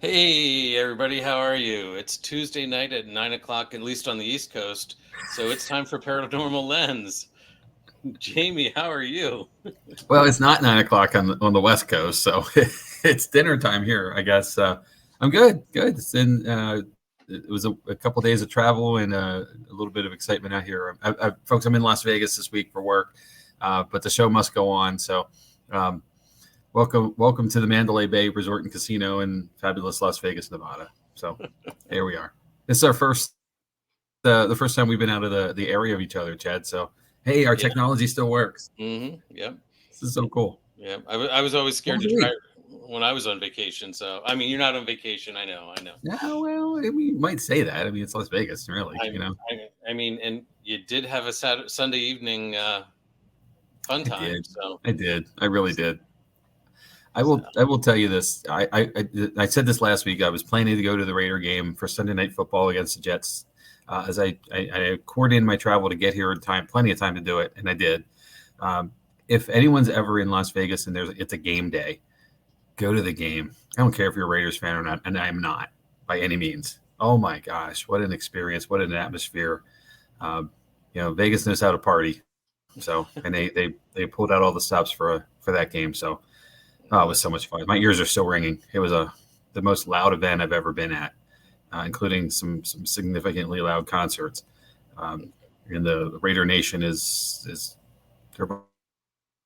Hey everybody, how are you? It's Tuesday night at 9 o'clock, at least on the East Coast. So it's time for Paranormal Lens. Jamie, how are you? Well, it's not 9 o'clock on the West Coast, so it's dinner time here, I guess. I'm good, good. It was a couple days of travel and a little bit of excitement out here. Folks, I'm in Las Vegas this week for work, but the show must go on. So, um, welcome to the Mandalay Bay Resort and Casino in fabulous Las Vegas, Nevada. So, here we are. This is our the first time we've been out of the area of each other, Chad. So, hey, our Yeah. technology still works. Yep. This is so cool. Yep. I was always What scared was to your try week? it when I was on vacation. So, I mean, you're not on vacation. I know. I know. Yeah, well, I mean, you might say that. I mean, it's Las Vegas, really. I, I mean, and you did have a Sunday evening fun I time. did. So, I did. I really did. I so will. I will tell you this. I said this last week. I was planning to go to the Raider game for Sunday Night Football against the Jets, as I coordinated my travel to get here in time, plenty of time to do it, and I did. Um, if anyone's ever in Las Vegas and it's a game day, go to the game. I don't care if you're a Raiders fan or not, and I'm not by any means. Oh my gosh, what an experience! What an atmosphere! Vegas knows how to party. So, and they pulled out all the stops for that game. So, oh, it was so much fun. My ears are still ringing. It was the most loud event I've ever been at, including some significantly loud concerts. Um, and the Raider Nation is they're a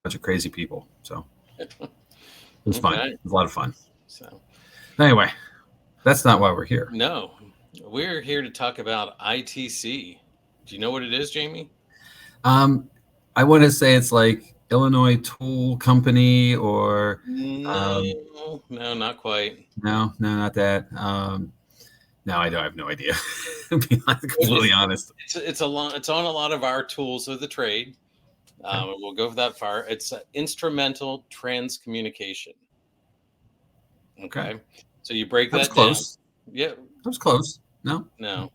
bunch of crazy people. So it was fun. It okay. was a lot of fun. So, Anyway, that's not why we're here. no, we're here to talk about ITC. Do you know what it is, Jamie? Um, I want to say it's like Illinois Tool Company or um, No, no, not quite. no, not that. No, I have no idea. To be completely honest. It's on a lot of our tools of the trade. Okay. We'll go that far. It's instrumental transcommunication. Okay. Okay, so you break That was that down. close. Yeah, That was close. No. no,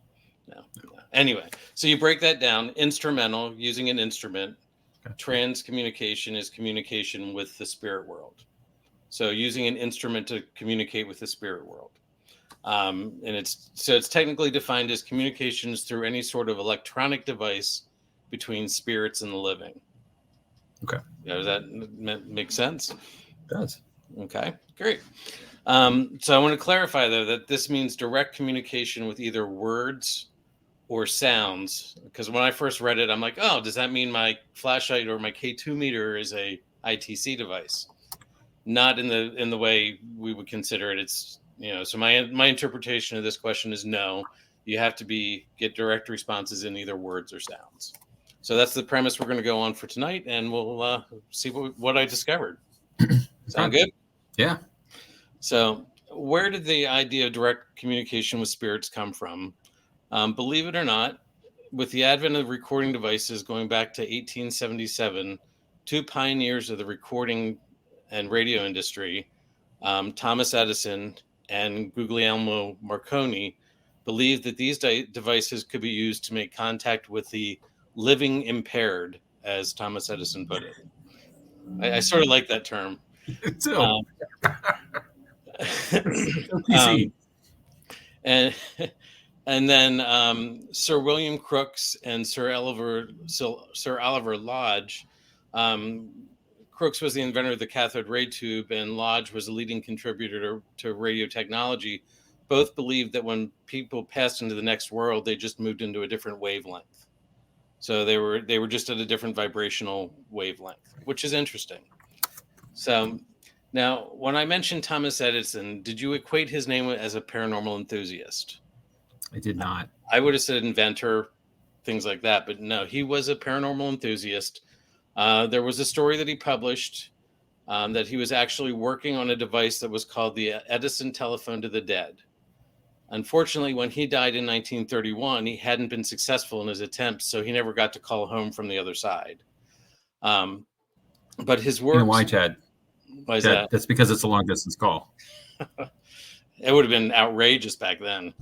no, no. Anyway, so you break that down. Instrumental, using an instrument. Gotcha. Transcommunication is communication with the spirit world. So using an instrument to communicate with the spirit world. And it's technically defined as communications through any sort of electronic device between spirits and the living. Okay. Does that make sense? It does. Okay, great. So I want to clarify though that this means direct communication with either words or sounds. Because when I first read it, I'm like, oh, does that mean my flashlight or my K2 meter is a ITC device? Not in the way we would consider it. It's so my interpretation of this question is no. You have to get direct responses in either words or sounds. So that's the premise we're going to go on for tonight, and we'll see what I discovered. Sound Okay. good? Yeah. So where did the idea of direct communication with spirits come from? Believe it or not, with the advent of recording devices going back to 1877, two pioneers of the recording and radio industry, Thomas Edison and Guglielmo Marconi, believed that these devices could be used to make contact with the living impaired, as Thomas Edison put it. I sort of like that term. So Um, PC. um, and and then Sir William Crookes and Sir Oliver Lodge. Crookes was the inventor of the cathode ray tube, and Lodge was a leading contributor to radio technology. Both believed that when people passed into the next world, they just moved into a different wavelength. So they were just at a different vibrational wavelength, which is interesting. So now, when I mentioned Thomas Edison, did you equate his name as a paranormal enthusiast? I did not. I would have said inventor, things like that, but no, he was a paranormal enthusiast. There was a story that he published that he was actually working on a device that was called the Edison telephone to the dead. Unfortunately, when he died in 1931, he hadn't been successful in his attempts, so he never got to call home from the other side. But his You know why, works, Chad? why is Chad, that? that's because it's a long distance call. It would have been outrageous back then.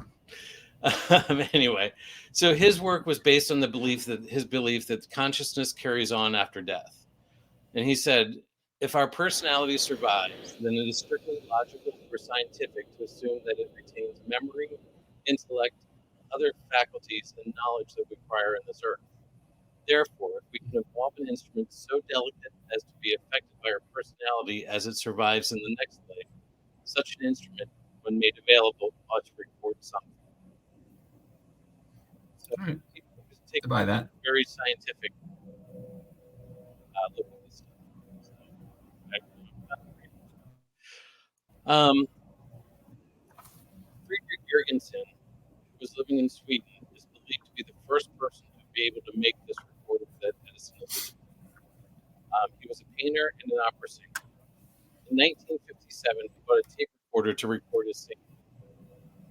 Anyway, so his work was based on his belief that consciousness carries on after death. And he said, if our personality survives, then it is strictly logical for over scientific to assume that it retains memory, intellect, other faculties, and knowledge that we acquire in this earth. Therefore, if we can evolve an instrument so delicate as to be affected by our personality as it survives in the next life, such an instrument, when made available, ought to record something. So All right. people just take To buy a that. very scientific look at this stuff. So, Friedrich Jurgensen, who was living in Sweden, is believed to be the first person to be able to make this recording that Edison elicited. He was a painter and an opera singer. In 1957, he bought a tape recorder to record his singing.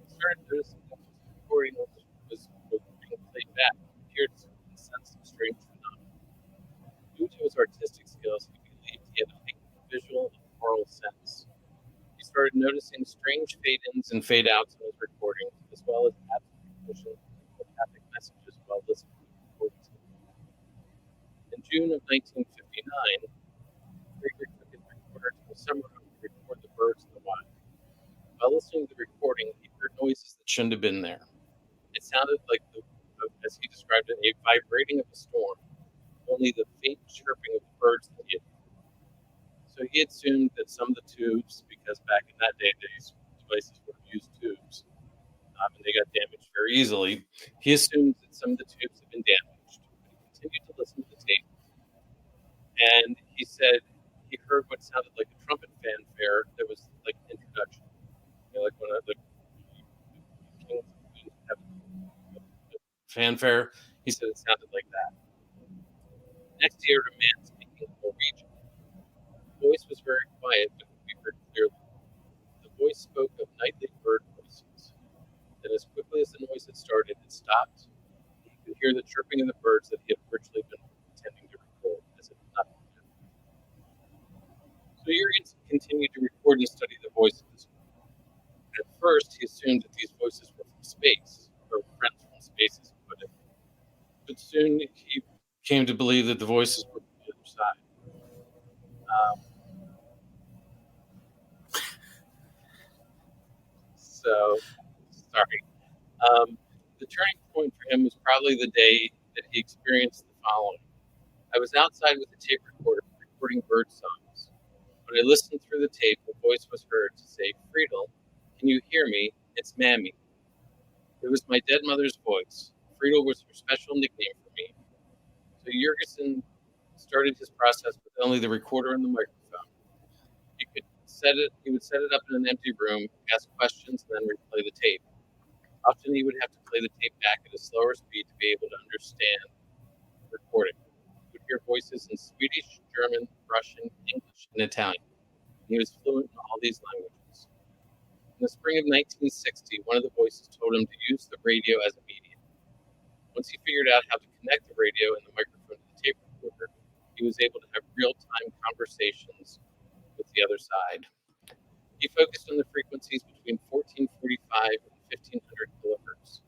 He started noticing that his recording was being played back. He appeared to sense some strange phenomena. Due to his artistic skills, he believed he had a heightened visual and aural sense. He started noticing strange fade-ins and fade-outs in his recordings, as well as absent recognition of telepathic messages while listening to the recordings. In June of 1959, Friedrich took his recorder to a summer home to record the birds in the wild. While listening to the recording, he heard noises that shouldn't have been there. It sounded like, as he described it, a vibrating of a storm, only the faint chirping of the birds that he had. So he assumed that some of the tubes, because back in that day, these devices would have used tubes, and they got damaged very easily. He assumed that some of the tubes had been damaged, but he continued to listen to the tape. And he said he heard what sounded like a trumpet fanfare that was like an introduction. Like when the kings have a fanfare, he said it sounded like that. Next, he heard a man speaking Norwegian. The voice was very quiet, but could be heard clearly. The voice spoke of nightly bird voices. Then, as quickly as the noise had started, it stopped. He could hear the chirping of the birds that he had virtually been intending to record, as if nothing happened. So Jurgensen continued to record and study the voices. At first, he assumed that these voices were from space, or friends from space, as he put it. But soon he came to believe that the voices were from the other side. Sorry. The turning point for him was probably the day that he experienced the following. I was outside with a tape recorder recording bird songs. When I listened through the tape, a voice was heard to say, "Friedel, can you hear me? It's Mammy." It was my dead mother's voice. Friedel was her special nickname for me. So Jurgensen started his process with only the recorder and the microphone. He would set it up in an empty room, ask questions, and then replay the tape. Often he would have to play the tape back at a slower speed to be able to understand the recording. He would hear voices in Swedish, German, Russian, English, and Italian. He was fluent in all these languages. In the spring of 1960, one of the voices told him to use the radio as a medium. Once he figured out how to connect the radio and the microphone to the tape recorder, he was able to have real-time conversations with the other side. He focused on the frequencies between 1445 and 1500 kilohertz.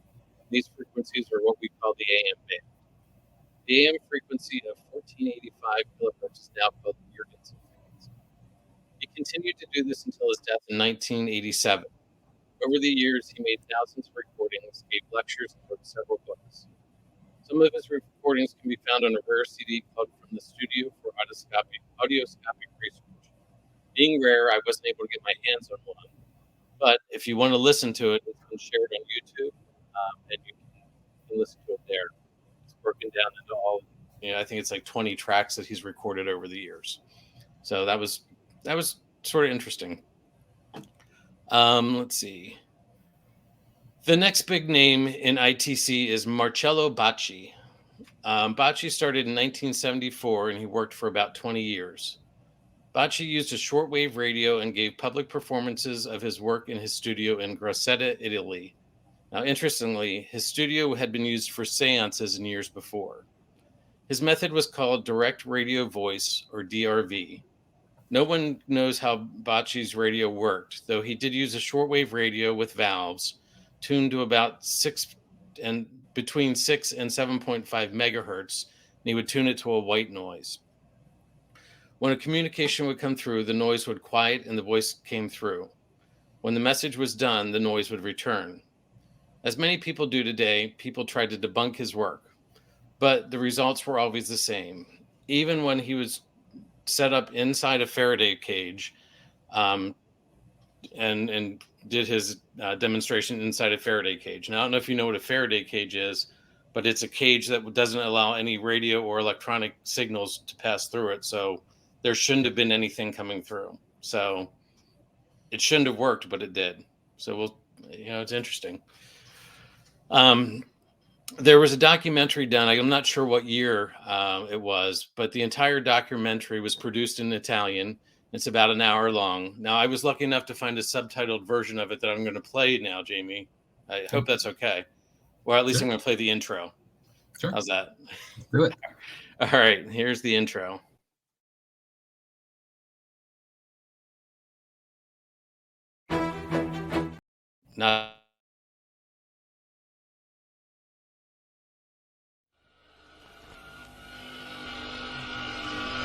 These frequencies are what we call the AM band. The AM frequency of 1485 kilohertz is now called the Jurgensen frequency. He continued to do this until his death in 1987. Over the years, he made thousands of recordings, gave lectures, and wrote several books. Some of his recordings can be found on a rare CD called From the Studio for Audioscopic Research. Being rare, I wasn't able to get my hands on one. But if you want to listen to it, it's been shared on YouTube, and you can listen to it there. It's broken down into all, I think it's like 20 tracks that he's recorded over the years. So that was sort of interesting. Let's see. The next big name in ITC is Marcello Bacci. Bacci started in 1974, and he worked for about 20 years. Bacci used a shortwave radio and gave public performances of his work in his studio in Grosseto, Italy. Now, interestingly, his studio had been used for seances in years before. His method was called direct radio voice, or DRV. No one knows how Bacci's radio worked, though he did use a shortwave radio with valves tuned to about between 6 and 7.5 megahertz, and he would tune it to a white noise. When a communication would come through, the noise would quiet and the voice came through. When the message was done, the noise would return. As many people do today, people tried to debunk his work, but the results were always the same. Even when he was set up inside a Faraday cage, um, and did his demonstration inside a Faraday cage. Now, I don't know if you know what a Faraday cage is, but it's a cage that doesn't allow any radio or electronic signals to pass through it. So there shouldn't have been anything coming through. So it shouldn't have worked, but it did. So it's interesting. There was a documentary done. I'm not sure what year it was, but the entire documentary was produced in Italian. It's about an hour long. Now, I was lucky enough to find a subtitled version of it that I'm going to play now, Jamie. I hope that's okay. Or at least I'm going to play the intro. Sure. How's that? Do it. All right. Here's the intro. Now,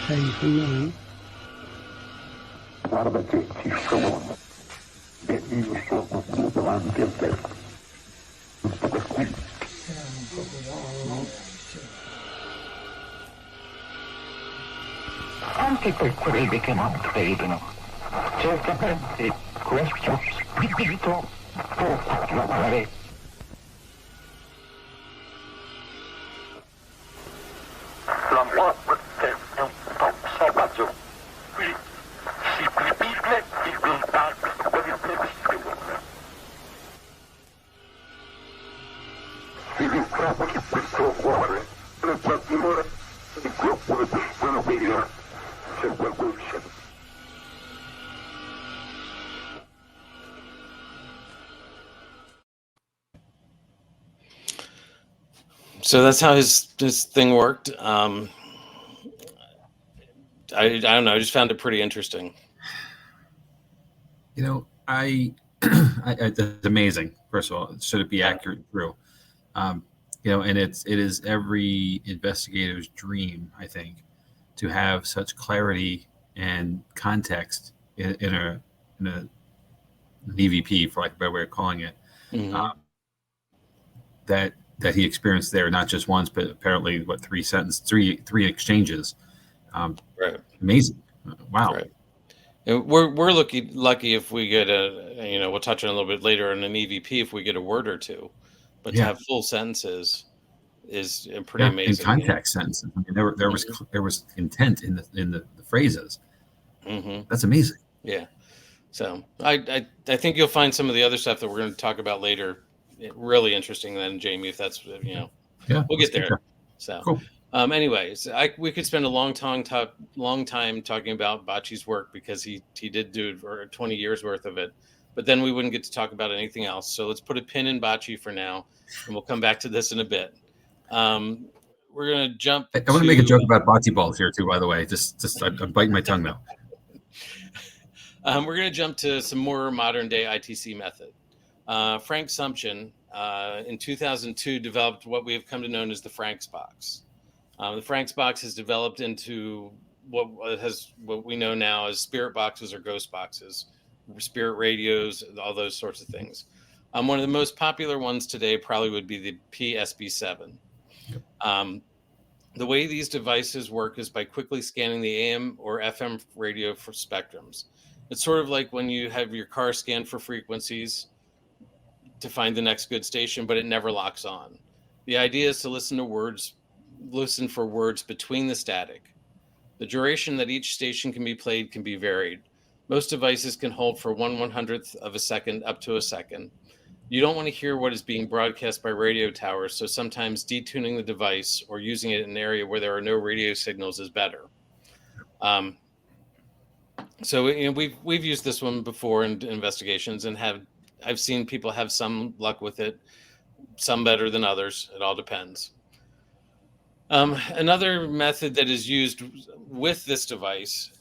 Sei lui? Guarda che ci sono, e io sono qui davanti a te. Tutto qui. Anche per quelli che non credono, certamente questo spirito può parlare. La morte è un passaggio irripetibile di verità dell'imprevisione. Si ritrova che questo cuore, le fatture, il corpo di persona meglio, c'è qualcosa. So that's how his thing worked. I don't know. I just found it pretty interesting. It's amazing. First of all, should it be accurate and true? And it is every investigator's dream, I think, to have such clarity and context in an EVP, for lack of a better way of calling it, that he experienced there, not just once, but apparently three exchanges. Right. Amazing. Wow. Right. And we're lucky if we get we'll touch on a little bit later in an EVP if we get a word or two, but to have full sentences is pretty amazing. In context sentences. I mean, there was intent in the phrases. Mm-hmm. That's amazing. Yeah. So I think you'll find some of the other stuff that we're going to talk about later really interesting then, Jamie, if that's we'll get there. So cool. Anyways, we could spend a long time talking about Bocce's work because he did do 20 years worth of it, but then we wouldn't get to talk about anything else. So let's put a pin in Bocce for now, and we'll come back to this in a bit. We're gonna jump. I want to make a joke about bocce balls here too. By the way, I'm biting my tongue now. We're gonna jump to some more modern day ITC method. Frank Sumption in 2002 developed what we have come to know as the Franks box. The Franks box has developed into what we know now as spirit boxes or ghost boxes, spirit radios, all those sorts of things. One of the most popular ones today probably would be the PSB7. The way these devices work is by quickly scanning the AM or FM radio for spectrums. It's sort of like when you have your car scanned for frequencies to find the next good station, but it never locks on. The idea is to listen for words between the static. The duration that each station can be played can be varied. Most devices can hold for 1/100th of a second up to a second. You don't want to hear what is being broadcast by radio towers, so sometimes detuning the device or using it in an area where there are no radio signals is better. So we've used this one before in investigations and I've seen people have some luck with it, some better than others. It all depends. Another method that is used with this device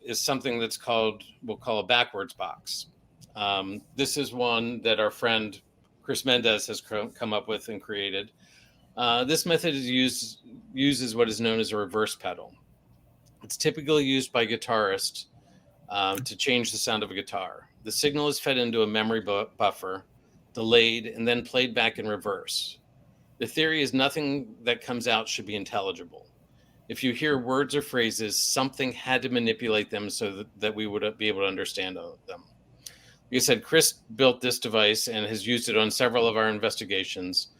is something we'll call a backwards box. This is one that our friend Chris Mendez has come up with and created. This method uses what is known as a reverse pedal. It's typically used by guitarists to change the sound of a guitar. The signal is fed into a memory buffer, delayed, and then played back in reverse. The theory is nothing that comes out should be intelligible. If you hear words or phrases, something had to manipulate them so that we would be able to understand them. Like I said, Chris built this device and has used it on several of our investigations.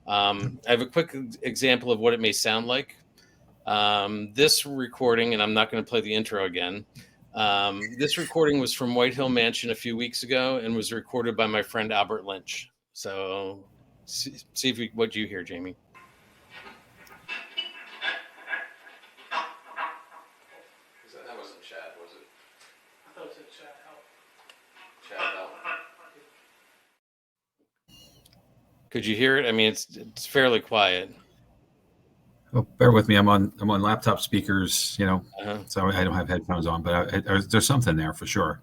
I have a quick example of what it may sound like. This recording, and I'm not going to play the intro again. This recording was from White Hill Mansion a few weeks ago and was recorded by my friend Albert Lynch. So see what you hear, Jamie. That wasn't Chad, was it? I thought it said Chad help. Chad help. Could you hear it? I mean, it's fairly quiet. Oh, bear with me. I'm on laptop speakers, so I don't have headphones on, but there's something there for sure.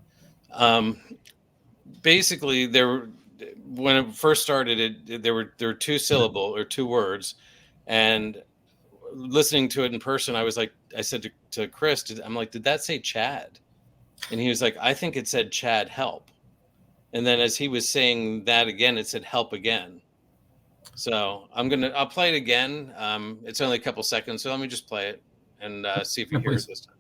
Basically, when it first started, there were two syllable or two words, and listening to it in person, I said to Chris, I'm like, did that say Chad? And he was like, I think it said Chad help. And then as he was saying that again, it said help again. So I'll play it again. It's only a couple seconds, so let me just play it and see if you hear it this time.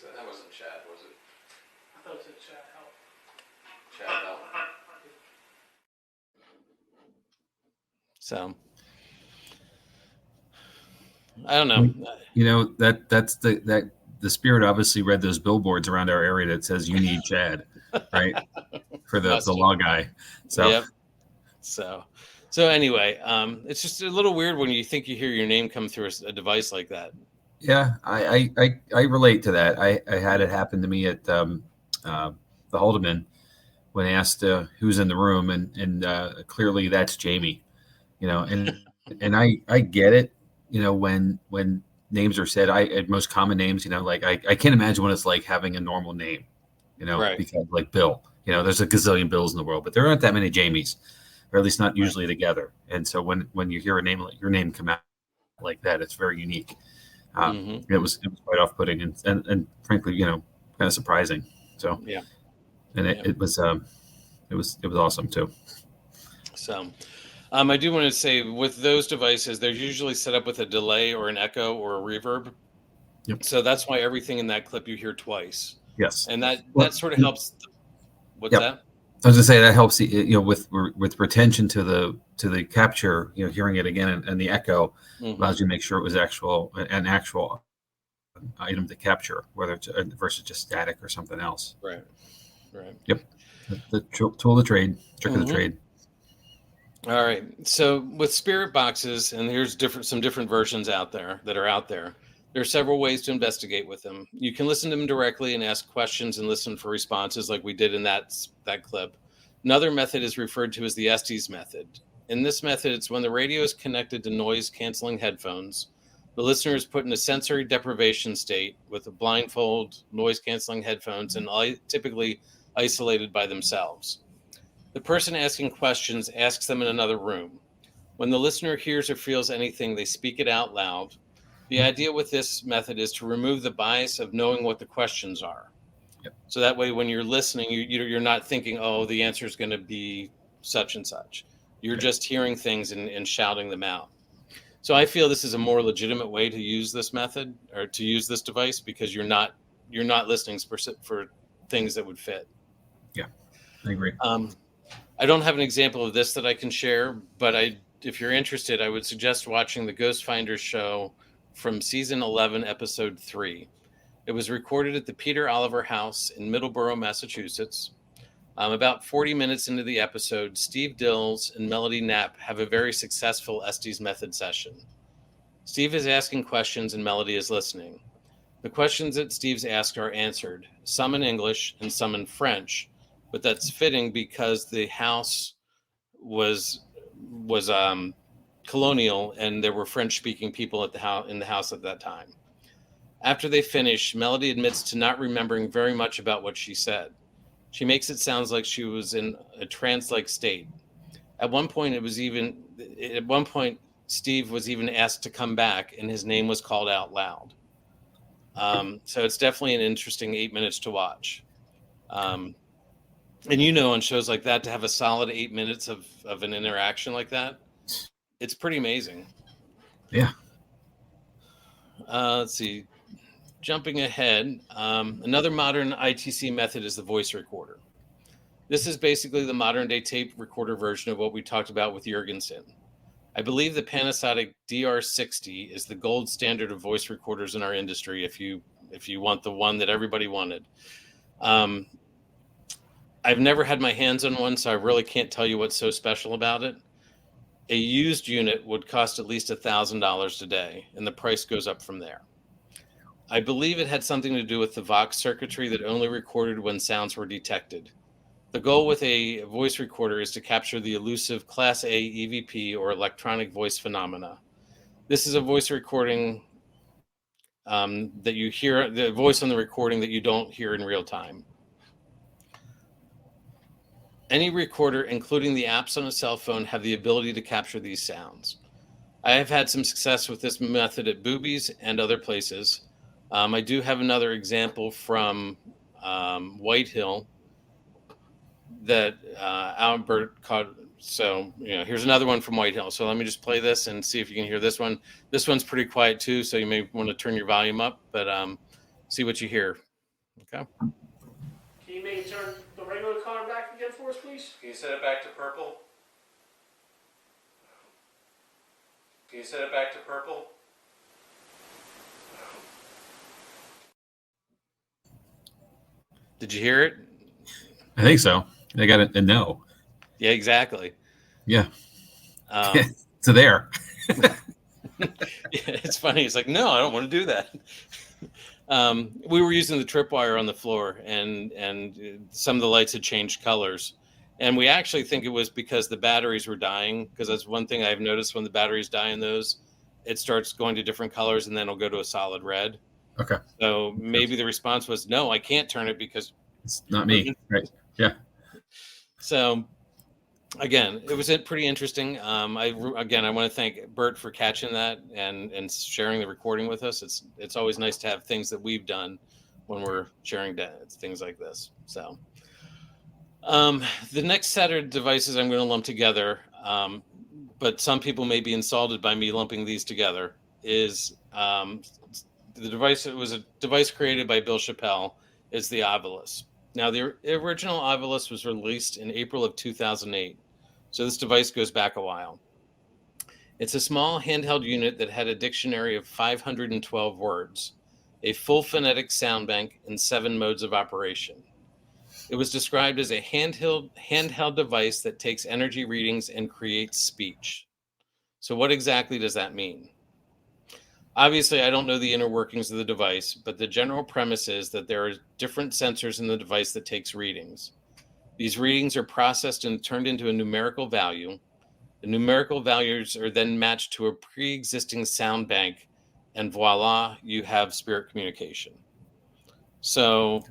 That wasn't Chad, was it? I thought it said Chad help. Chad help. So I don't know. That's the spirit obviously read those billboards around our area that says you need Chad, right? For the law guy. So yep. So anyway, it's just a little weird when you think you hear your name come through a device like that. Yeah, I relate to that. I had it happen to me at the Haldeman when I asked who's in the room, and clearly that's Jamie, and I get it, when names are said, most common names, like I can't imagine what it's like having a normal name, right. Because like Bill, there's a gazillion Bills in the world, but there aren't that many Jamies, or at least not usually together. And so when you hear a name like your name come out like that, it's very unique. It was quite off-putting and frankly, kind of surprising. So yeah, and it was awesome too. So. I do want to say with those devices, they're usually set up with a delay or an echo or a reverb. Yep. So that's why everything in that clip you hear twice. Yes. And that sort of helps. What's that? I was gonna say that helps, with retention to the capture, hearing it again and the echo allows you to make sure it was an actual item to capture, whether it's versus just static or something else. Right. Yep. The tool of the trade, trick of the trade. All right. So with spirit boxes, and here's some different versions out there. There are several ways to investigate with them. You can listen to them directly and ask questions and listen for responses like we did in that clip. Another method is referred to as the Estes method. In this method, it's when the radio is connected to noise-canceling headphones. The listener is put in a sensory deprivation state with a blindfold, noise-canceling headphones, and typically isolated by themselves. The person asking questions asks them in another room. When the listener hears or feels anything, they speak it out loud. The idea with this method is to remove the bias of knowing what the questions are. Yep. So that way, when you're listening, you're not thinking, oh, the answer is going to be such and such. You're just hearing things and shouting them out. So I feel this is a more legitimate way to use this method or to use this device because you're not listening for things that would fit. Yeah, I agree. I don't have an example of this that I can share, but if you're interested, I would suggest watching the Ghost Finders show from season 11, episode 3. It was recorded at the Peter Oliver House in Middleborough, Massachusetts. About 40 minutes into the episode, Steve Dills and Melody Knapp have a very successful Estes method session. Steve is asking questions and Melody is listening. The questions that Steve's asked are answered, some in English and some in French, but that's fitting because the house was colonial and there were French-speaking people in the house at that time. After they finish, Melody admits to not remembering very much about what she said. She makes it sound like she was in a trance-like state. At one point, Steve was even asked to come back, and his name was called out loud. So it's definitely an interesting 8 minutes to watch. And on shows like that, to have a solid 8 minutes of an interaction like that, it's pretty amazing. Yeah. Let's see. Jumping ahead, another modern ITC method is the voice recorder. This is basically the modern day tape recorder version of what we talked about with Jurgensen. I believe the Panasonic DR60 is the gold standard of voice recorders in our industry. If you want the one that everybody wanted. I've never had my hands on one, so I really can't tell you what's so special about it. A used unit would cost at least $1,000 today, and the price goes up from there. I believe it had something to do with the Vox circuitry that only recorded when sounds were detected. The goal with a voice recorder is to capture the elusive Class A EVP or electronic voice phenomena. This is a voice recording that you hear, the voice on the recording that you don't hear in real time. Any recorder, including the apps on a cell phone, have the ability to capture these sounds. I have had some success with this method at Boobies and other places. I do have another example from Whitehill that Albert caught. So, here's another one from Whitehill. So let me just play this and see if you can hear this one. This one's pretty quiet too, so you may want to turn your volume up, but see what you hear. Okay. Can you maybe turn the regular color back again for us, please? Can you set it back to purple? Can you set it back to purple? Did you hear it? I think so. I got a no. Yeah, exactly. Yeah. So there. It's funny. It's like, no, I don't want to do that. We were using the tripwire on the floor, and some of the lights had changed colors. And we actually think it was because the batteries were dying, because that's one thing I've noticed when the batteries die in those, it starts going to different colors, and then it'll go to a solid red. Okay. So maybe the response was, no, I can't turn it because it's not me. Right. Yeah. So again, it was pretty interesting. I want to thank Bert for catching that and sharing the recording with us. It's always nice to have things that we've done when we're sharing things like this. So the next set of devices I'm going to lump together, but some people may be insulted by me lumping these together, is the device. It was a device created by Bill Chappelle, is the Ovilus. Now, the original Ovilus was released in April of 2008, so this device goes back a while. It's a small handheld unit that had a dictionary of 512 words, a full phonetic sound bank, and 7 modes of operation. It was described as a handheld device that takes energy readings and creates speech. So what exactly does that mean? Obviously, I don't know the inner workings of the device, but the general premise is that there are different sensors in the device that takes readings. These readings are processed and turned into a numerical value. The numerical values are then matched to a pre-existing sound bank, and voila, you have spirit communication. So,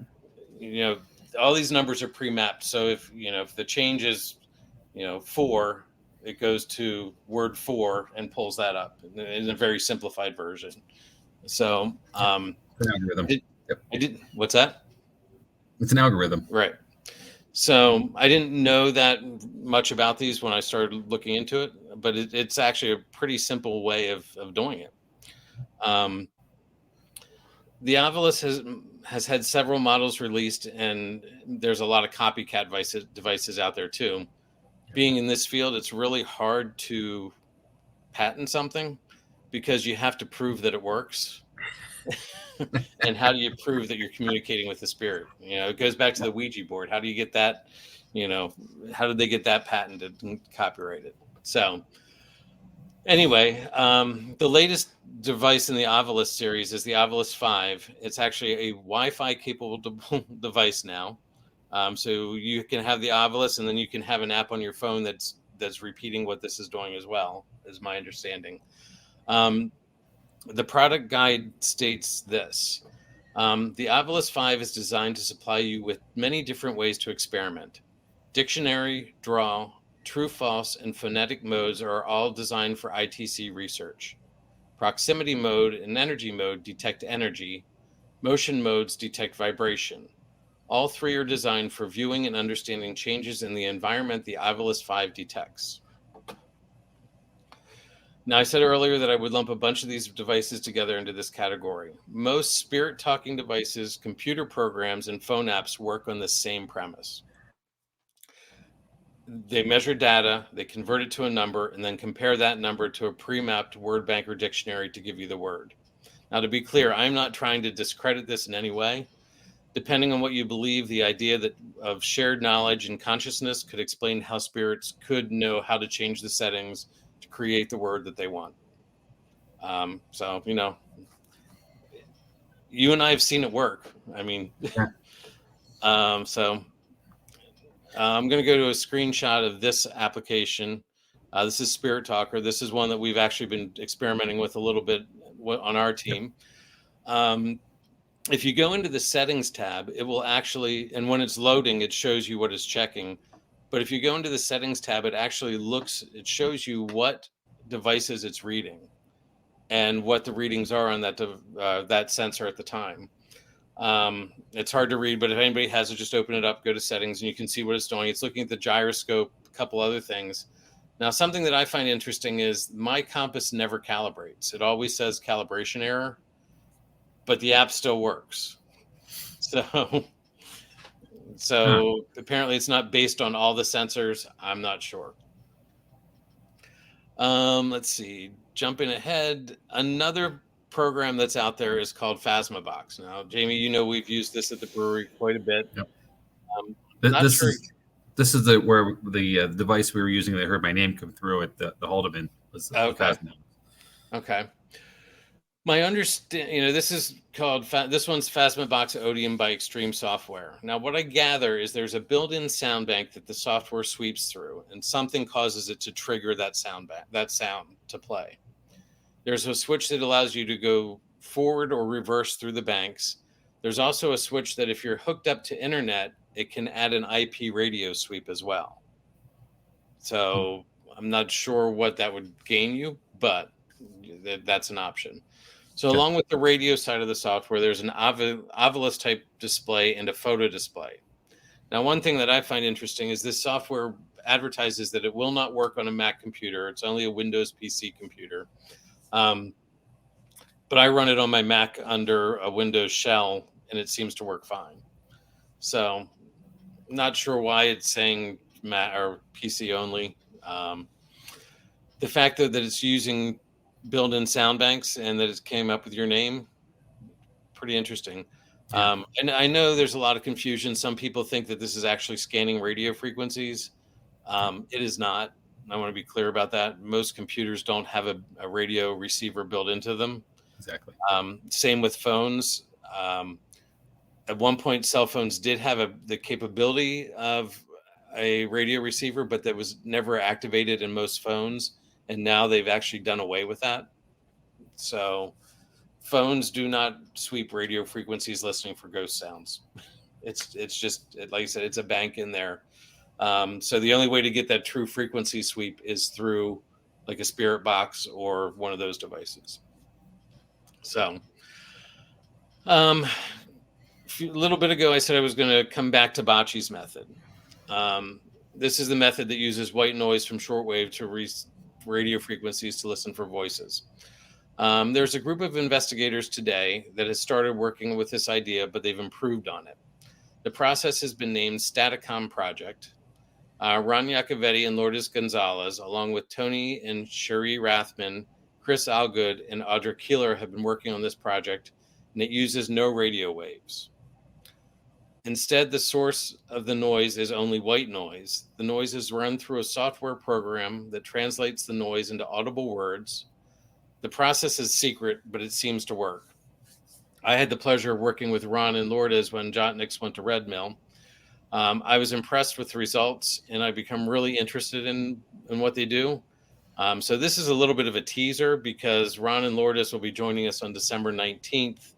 all these numbers are pre-mapped. So if the change is, 4, it goes to word 4 and pulls that up in a very simplified version. So, an algorithm. What's that? It's an algorithm. Right. So I didn't know that much about these when I started looking into it, but it's actually a pretty simple way of doing it. The Ovilus has had several models released, and there's a lot of copycat devices out there too. Being in this field, it's really hard to patent something because you have to prove that it works. And how do you prove that you're communicating with the spirit? It goes back to the Ouija board. How do you get that? How did they get that patented and copyrighted? So anyway, the latest device in the Ovilus series is the Ovilus 5. It's actually a Wi-Fi capable device now. So you can have the Ovilus, and then you can have an app on your phone that's repeating what this is doing as well, is my understanding. The product guide states this. The Ovilus 5 is designed to supply you with many different ways to experiment. Dictionary, draw, true, false, and phonetic modes are all designed for ITC research. Proximity mode and energy mode detect energy. Motion modes detect vibration. All three are designed for viewing and understanding changes in the environment the Ovilus 5 detects. Now, I said earlier that I would lump a bunch of these devices together into this category. Most spirit talking devices, computer programs, and phone apps work on the same premise. They measure data, they convert it to a number, and then compare that number to a pre-mapped word bank or dictionary to give you the word. Now, to be clear, I'm not trying to discredit this in any way. Depending on what you believe, the idea of shared knowledge and consciousness could explain how spirits could know how to change the settings to create the word that they want. So, you and I have seen it work. I mean, so I'm going to go to a screenshot of this application. This is Spirit Talker. This is one that we've actually been experimenting with a little bit on our team. If you go into the settings tab, it will actually, and when it's loading, it shows you what it's checking. But if you go into the settings tab, it shows you what devices it's reading and what the readings are on that sensor at the time. It's hard to read, but if anybody has it, just open it up, go to settings, and you can see what it's doing. It's looking at the gyroscope, a couple other things. Now, something that I find interesting is my compass never calibrates. It always says calibration error, but the app still works. So apparently it's not based on all the sensors. I'm not sure. Let's see. Jumping ahead, another program that's out there is called Phasmabox. Now, Jamie, we've used this at the brewery quite a bit. Yep. This is where the device we were using that heard my name come through at the Haldeman was okay. Okay. My understanding, this one's Phasmabox Odium by Extreme Software. Now, what I gather is there's a built-in sound bank that the software sweeps through, and something causes it to trigger that sound to play. There's a switch that allows you to go forward or reverse through the banks. There's also a switch that if you're hooked up to internet, it can add an IP radio sweep as well. So I'm not sure what that would gain you, but that's an option. So along with the radio side of the software, there's an Ovilus type display and a photo display. Now, one thing that I find interesting is this software advertises that it will not work on a Mac computer. It's only a Windows PC computer. But I run it on my Mac under a Windows shell, and it seems to work fine. So I'm not sure why it's saying Mac or PC only. The fact that it's using built-in sound banks and that it came up with your name, pretty interesting. And I know there's a lot of confusion. Some people think that this is actually scanning radio frequencies. It is not. I want to be clear about that. Most computers don't have a radio receiver built into them. Exactly. Same with phones. At one point, cell phones did have the capability of a radio receiver, but that was never activated in most phones. And now they've actually done away with that. So phones do not sweep radio frequencies listening for ghost sounds. It's just, like I said, it's a bank in there. So the only way to get that true frequency sweep is through like a spirit box or one of those devices. So a little bit ago, I said I was going to come back to Bocce's method. This is the method that uses white noise from shortwave to radio frequencies to listen for voices. There's a group of investigators today that has started working with this idea, but they've improved on it. The process has been named Staticom Project. Ron Iacovetti and Lourdes Gonzalez, along with Tony and Cherie Rathman, Chris Algood, and Audra Keeler have been working on this project, and it uses no radio waves. Instead, the source of the noise is only white noise. The noise is run through a software program that translates the noise into audible words. The process is secret, but it seems to work. I had the pleasure of working with Ron and Lourdes when Jotniks went to Red Mill. I was impressed with the results, and I've become really interested in what they do. So this is a little bit of a teaser because Ron and Lourdes will be joining us on December 19th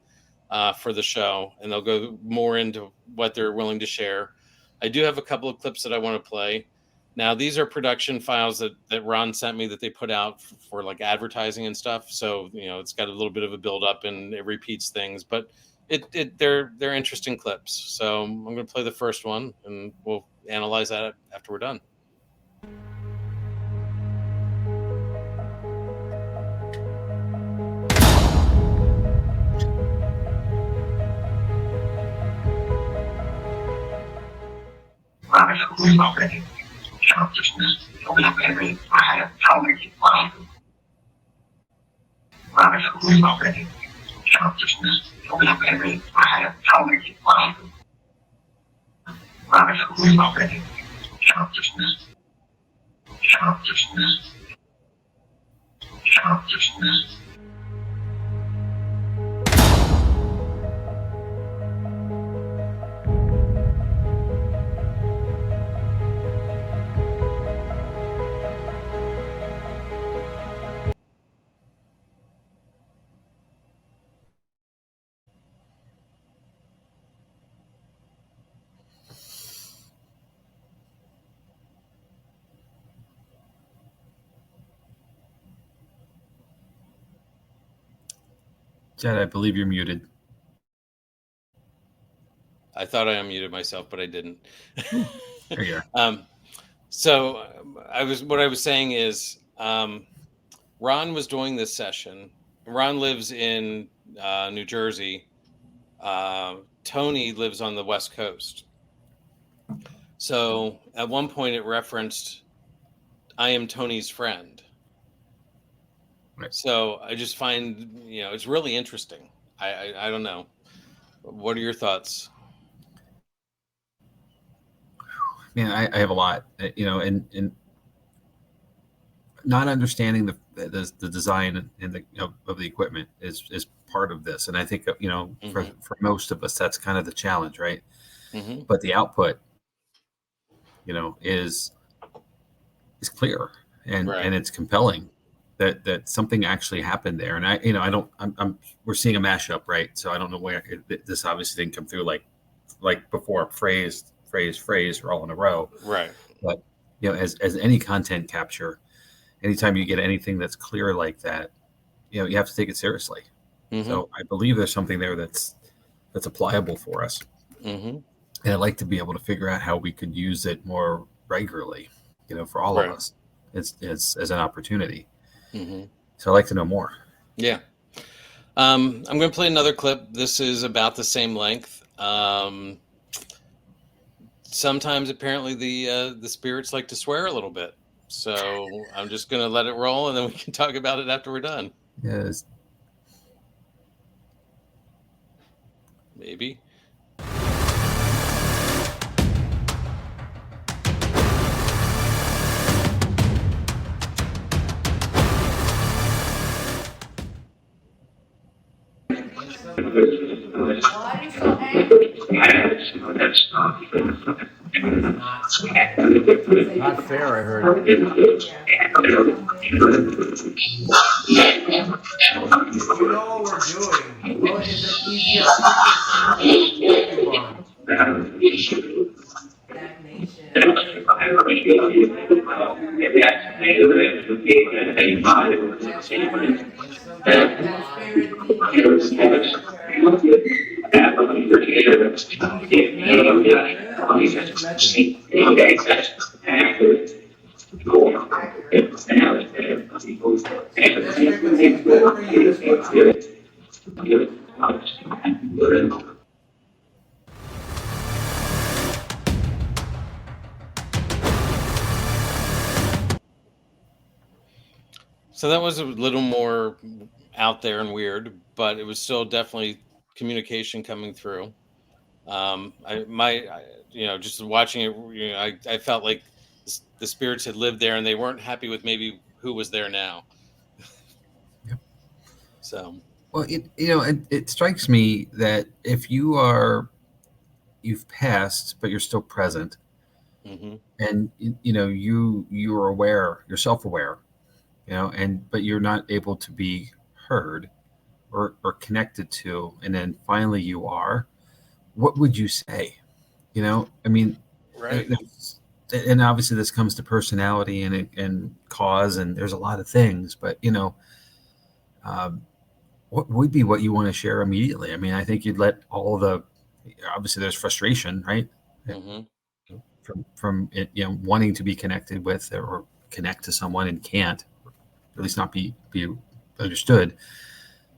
for the show, and they'll go more into what they're willing to share. I do have a couple of clips that I want to play. Now, these are production files that Ron sent me that they put out for like advertising and stuff. So, it's got a little bit of a build up and it repeats things, but they're interesting clips. So I'm going to play the first one, and we'll analyze that after we're done. Jed, I believe you're muted. I thought I unmuted myself, but I didn't. There you are. So what I was saying is, Ron was doing this session. Ron lives in New Jersey. Tony lives on the West Coast. So at one point it referenced, "I am Tony's friend." Right. So I just find, it's really interesting. I don't know. What are your thoughts? Man, I have a lot, and not understanding the design and of the equipment is part of this. And I think, for most of us, that's kind of the challenge, right? Mm-hmm. But the output, is clear and Right. and it's compelling that something actually happened there. And we're seeing a mashup, right? So I don't know where this obviously didn't come through like before, phrase are all in a row. Right. But as any content capture, anytime you get anything that's clear like that, you have to take it seriously. Mm-hmm. So I believe there's something there that's applicable for us. Mm-hmm. And I'd like to be able to figure out how we could use it more regularly, for all Right. of us as an opportunity. Mm-hmm. So I'd like to know more. Yeah. I'm going to play another clip. This is about the same length. Sometimes apparently the spirits like to swear a little bit. So I'm just going to let it roll, and then we can talk about it after we're done. Yes. Maybe. Why are you so angry? Not fair, I heard. You know what we're doing. Well, is it easier So that was a little more out there and weird, but it was still definitely communication coming through. Just watching it, I felt like the spirits had lived there and they weren't happy with maybe who was there now. Yep. So, well, it strikes me that if you've passed, but you're still present, mm-hmm. and you're aware, you're self-aware, but you're not able to be heard or connected to, and then finally you are, what would you say? I mean, Right. And obviously this comes to personality and cause, and there's a lot of things, but what would be what you want to share immediately? I mean, I think you'd let all the, obviously there's frustration, right? Mm-hmm. From it, wanting to be connected with or connect to someone and can't, or at least not be understood.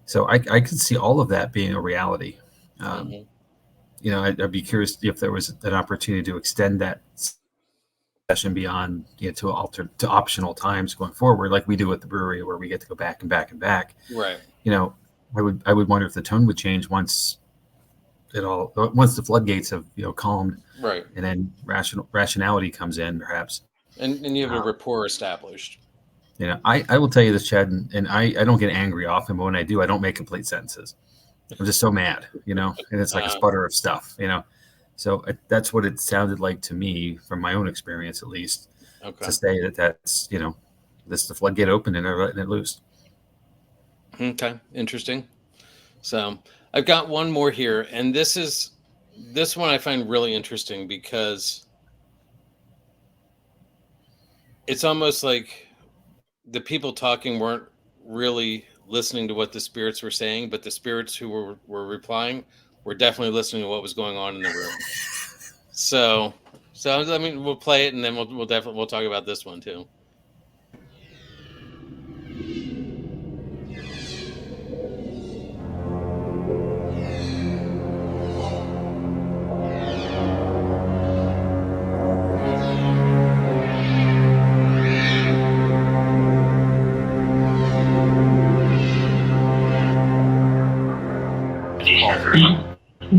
So I could see all of that being a reality. I'd be curious if there was an opportunity to extend that session beyond to optional times going forward, like we do at the brewery, where we get to go back and back and back. Right. I would wonder if the tone would change once the floodgates have calmed, right, and then rationality comes in, perhaps. And you have a rapport established. I will tell you this, Chad, and I don't get angry often, but when I do, I don't make complete sentences. I'm just so mad, and it's like a sputter of stuff, So that's what it sounded like to me, from my own experience, at least, to say that's this the floodgate open and they're letting it loose. Okay, interesting. So I've got one more here, and this one I find really interesting because it's almost like the people talking weren't really listening to what the spirits were saying, but the spirits who were replying were definitely listening to what was going on in the room. So I mean, we'll play it, and then we'll talk about this one too.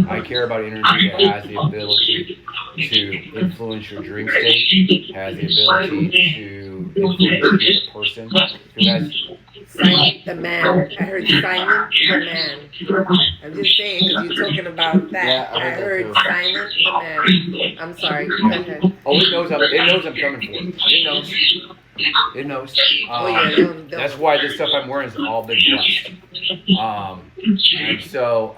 I care about energy that has the ability to influence your dream state, has the ability to influence you as a person, who has... Silent the man. I heard Silent the man. I'm just saying, because you're talking about that. Yeah, I heard that Silent the man. I'm sorry. Go ahead. Oh, it knows I'm coming for it. It knows. It knows. Don't. That's why this stuff I'm wearing has all been blessed. And so,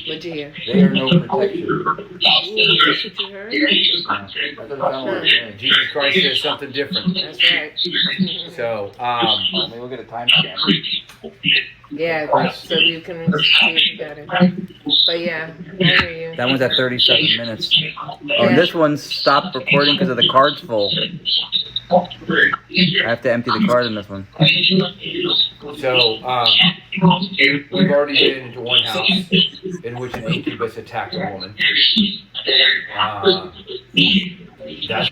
What'd you hear? they are no protection. Ooh, that's what you heard? That's what I'm saying. Jesus Christ says something different. That's right. So, let me look at a timestamp. Yeah, so you can see it better. But yeah, I hear you. That one's at 37 minutes. Yeah. This one stopped recording because of the card's full. I have to empty the card in this one. So, we've already been into one house in which an incubus attacked a woman. That's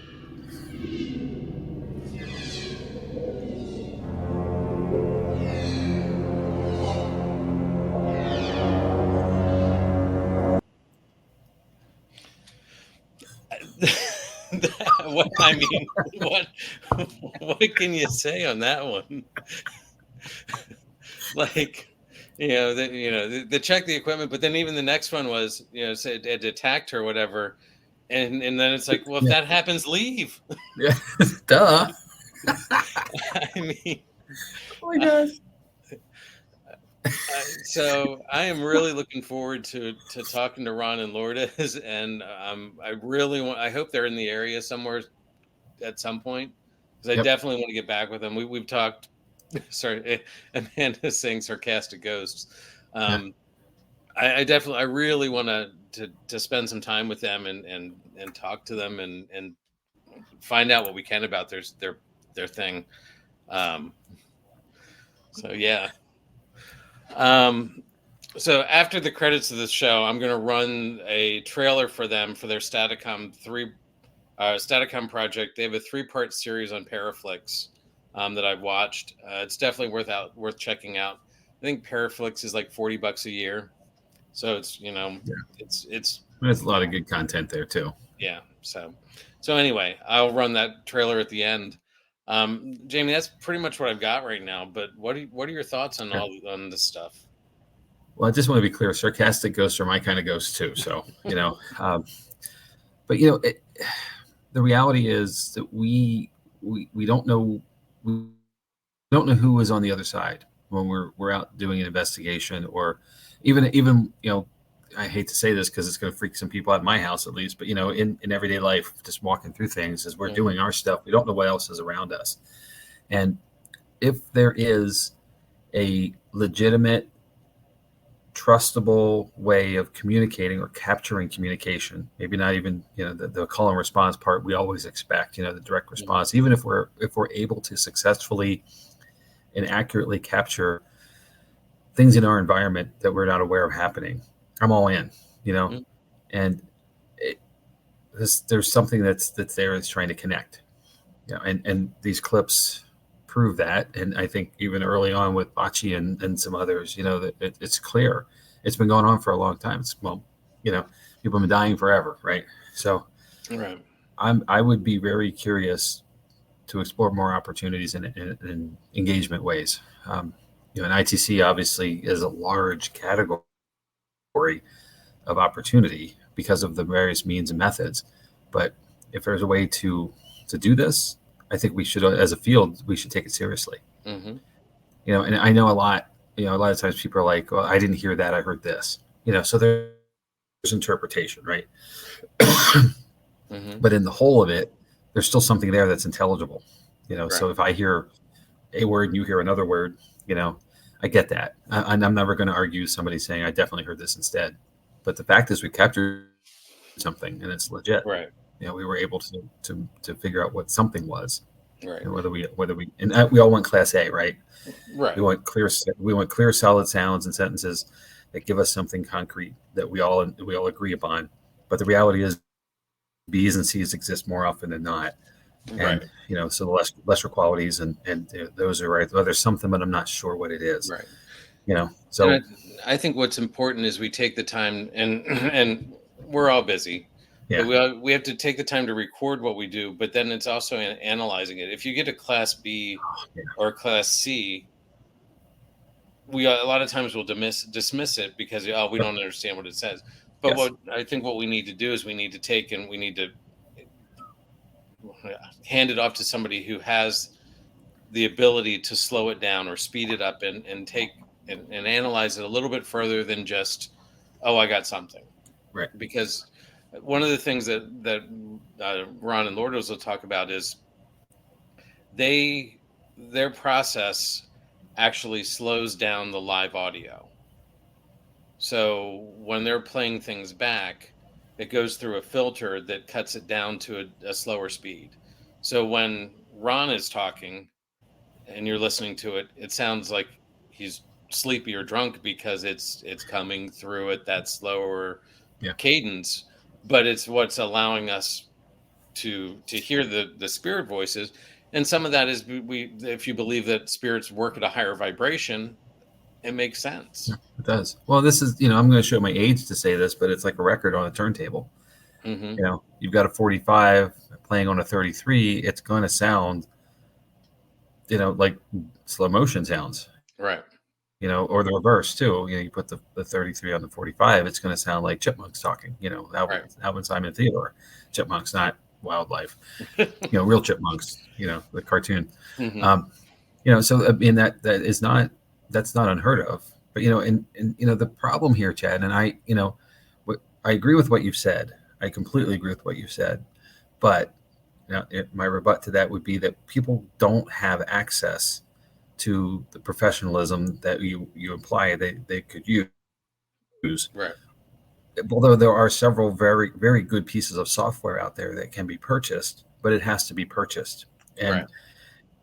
what can you say on that one? Like, they check the equipment, but then even the next one was, said it attacked her or whatever, and then it's like, well, if that happens, leave. Yeah, duh. I mean, oh my gosh. So I am really looking forward to talking to Ron and Lourdes, and I hope they're in the area somewhere at some point, because I definitely want to get back with them. We've talked. Sorry, Amanda's saying sarcastic ghosts. I really want to spend some time with them and talk to them and find out what we can about their thing. So yeah. So after the credits of this show, I'm going to run a trailer for them for their Staticom project. They have a 3-part series on Paraflix that I've watched. It's definitely worth checking out. I think Paraflix is like $40 a year, so it's it's there's a lot of good content there too. Yeah. So anyway, I'll run that trailer at the end. Jamie, that's pretty much what I've got right now. But what are your thoughts on this stuff? Well, I just want to be clear. Sarcastic ghosts are my kind of ghosts too. So but the reality is that we don't know who is on the other side when we're out doing an investigation, or even I hate to say this because it's going to freak some people out of my house at least, but in everyday life, just walking through things as we're doing our stuff, we don't know what else is around us. And if there is a legitimate, trustable way of communicating or capturing communication, maybe not even, the call and response part we always expect, the direct response, even if we're able to successfully and accurately capture things in our environment that we're not aware of happening, I'm all in, and there's something that's there that's trying to connect, and these clips prove that. And I think even early on with Bachi and some others, that it's clear. It's been going on for a long time. People have been dying forever, right? So Right. I would be very curious to explore more opportunities in engagement ways. And ITC obviously is a large category of opportunity because of the various means and methods. But if there's a way to do this, I think we should, as a field, we should take it seriously. Mm-hmm. And I know a lot of times people are like, well, I didn't hear that, I heard this, so there's interpretation, right? Mm-hmm. But in the whole of it, there's still something there that's intelligible, Right. So if I hear a word and you hear another word, I get that. And I'm never going to argue somebody saying I definitely heard this instead. But the fact is we captured something and it's legit. Right. We were able to figure out what something was. Right. And whether we all want Class A, right? Right. We want clear, solid sounds and sentences that give us something concrete that we all agree upon. But the reality is, B's and C's exist more often than not, and Right. So the lesser qualities and those are right. Well, there's something, but I'm not sure what it is. Right. So and I think what's important is we take the time, and we're all busy. Yeah. But we have to take the time to record what we do, but then it's also analyzing it. If you get a Class B or a Class C, we a lot of times will dismiss it because we don't understand what it says. But Yes. what we need to do is we need to take and we need to hand it off to somebody who has the ability to slow it down or speed it up and take and analyze it a little bit further than just, I got something. Right. Because one of the things that Ron and Lordos will talk about is their process actually slows down the live audio. So when they're playing things back, it goes through a filter that cuts it down to a slower speed. So when Ron is talking and you're listening to it, it sounds like he's sleepy or drunk because it's coming through at that slower cadence. But it's what's allowing us to hear the spirit voices. And some of that is if you believe that spirits work at a higher vibration, it makes sense. Yeah, it does. Well, this is, I'm going to show my age to say this, but it's like a record on a turntable. Mm-hmm. You've got a 45 playing on a 33. It's going to sound, like slow motion sounds. Right. Or the reverse too. You put the 33 on the 45, it's going to sound like chipmunks talking. Alvin Simon Theodore, chipmunks, not wildlife. Real chipmunks. The cartoon. Mm-hmm. So that's not unheard of. But and the problem here, Chad, and I agree with what you've said. I completely agree with what you've said. But my rebut to that would be that people don't have access to the professionalism that you imply they could use. Right. Although there are several very, very good pieces of software out there that can be purchased, but it has to be purchased. And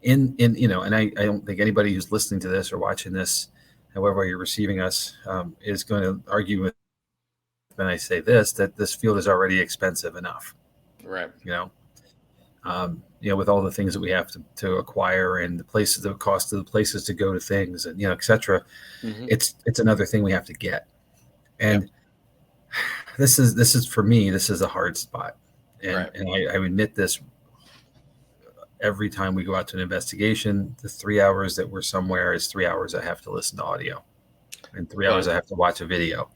and I don't think anybody who's listening to this or watching this, however you're receiving us, is going to argue with when I say that this field is already expensive enough. Right. With all the things that we have to acquire and the cost of the places to go to things and, et cetera, it's another thing we have to get. And this is for me, this is a hard spot. And I admit this every time we go out to an investigation. The 3 hours that we're somewhere is 3 hours I have to listen to audio and 3 hours I have to watch a video.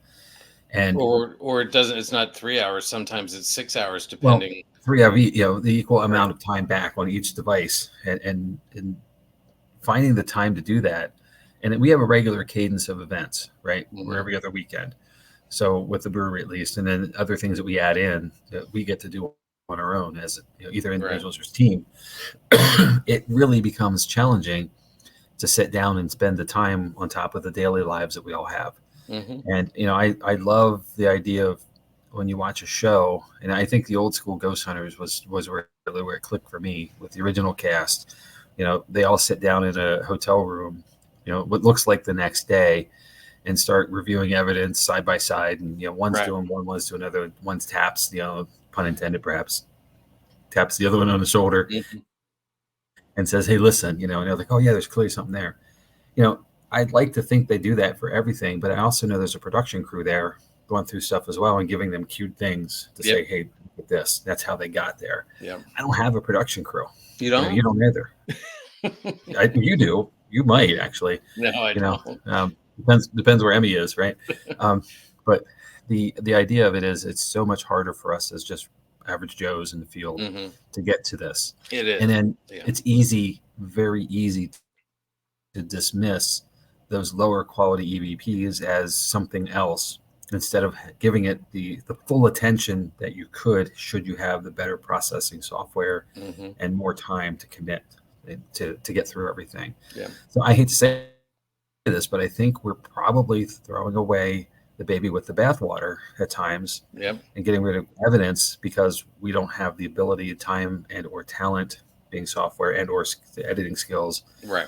And or it doesn't, it's not 3 hours. Sometimes it's 6 hours, depending. 3 hours, the equal amount of time back on each device and finding the time to do that. And we have a regular cadence of events, right? We're every other weekend. So with the brewery at least, and then other things that we add in that we get to do on our own as either individuals or team, it really becomes challenging to sit down and spend the time on top of the daily lives that we all have. Mm-hmm. And, I love the idea of when you watch a show, and I think the old school Ghost Hunters was where it clicked for me with the original cast. They all sit down in a hotel room, what looks like the next day, and start reviewing evidence side by side. And, one's Right. doing one, one's doing another, one's taps, pun intended, perhaps, taps the other one on the shoulder Mm-hmm. and says, hey, listen, and they're like, oh yeah, there's clearly something there. I'd like to think they do that for everything, but I also know there's a production crew there going through stuff as well and giving them cute things to say, hey, look at this. That's how they got there. Yeah. I don't have a production crew. You don't? You don't either. You do. You might actually. No, I don't. Depends where Emmy is, right? But the idea of it is it's so much harder for us as just average Joes in the field Mm-hmm. to get to this. It is. And then Yeah. it's very easy to dismiss those lower quality EVPs as something else instead of giving it the full attention that you could should you have the better processing software Mm-hmm. and more time to commit to get through everything. Yeah. So I hate to say this, but I think we're probably throwing away the baby with the bathwater at times. Yep. And getting rid of evidence because we don't have the ability, time, and or talent, being software and or editing skills, Right.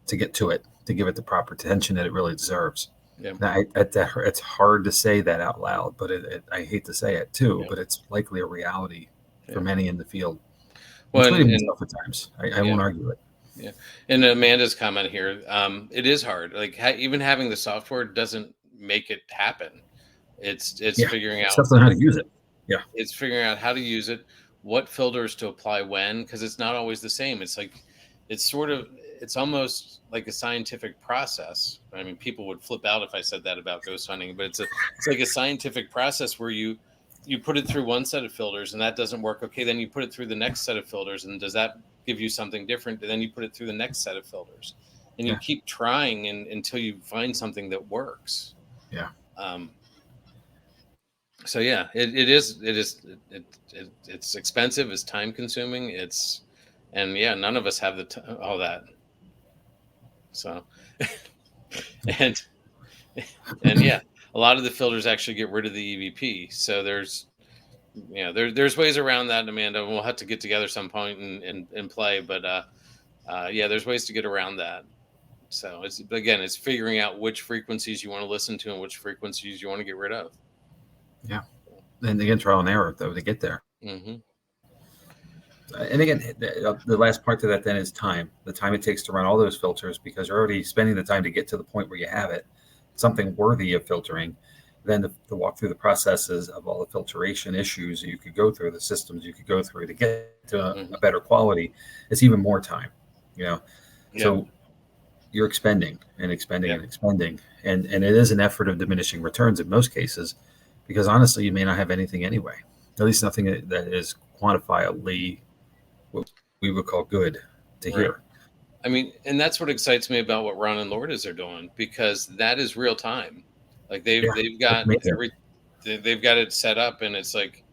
to get to it, to give it the proper attention that it really deserves. Yeah. Now, it's hard to say that out loud, but I hate to say it too, Yeah. but it's likely a reality for Yeah. many in the field, Well, including and- myself at times. I won't argue it. And Amanda's comment here, it is hard. Like even having the software doesn't make it happen. It's figuring out Stuff on how to use it. It's figuring out how to use it, what filters to apply when, because it's not always the same. It's like it's almost like a scientific process. I mean, people would flip out if I said that about ghost hunting, but it's like a scientific process where you put it through one set of filters and that doesn't work. Okay, then you put it through the next set of filters, and does that give you something different? And then you put it through the next set of filters, and you keep trying until you find something that works. Yeah. So yeah, it's expensive, it's time consuming, none of us have all that. So, and yeah, a lot of the filters actually get rid of the EVP. So there's ways around that, Amanda. We'll have to get together some point and play, but there's ways to get around that. So it's figuring out which frequencies you want to listen to and which frequencies you want to get rid of. Yeah. And again, trial and error though to get there. Mm-hmm. And again, the last part to that then is time. The time it takes to run all those filters, because you're already spending the time to get to the point where you have it, something worthy of filtering. Then to walk through the processes of all the filtration issues that you could go through, the systems you could go through to get to a better quality, it's even more time. So you're expending and expending and expending, and it is an effort of diminishing returns in most cases, because honestly, you may not have anything anyway. At least nothing that is quantifiably what we would call good to hear. I mean, and that's what excites me about what Ron and Lourdes are doing, because that is real time. Like they've got they've got it set up, and it's like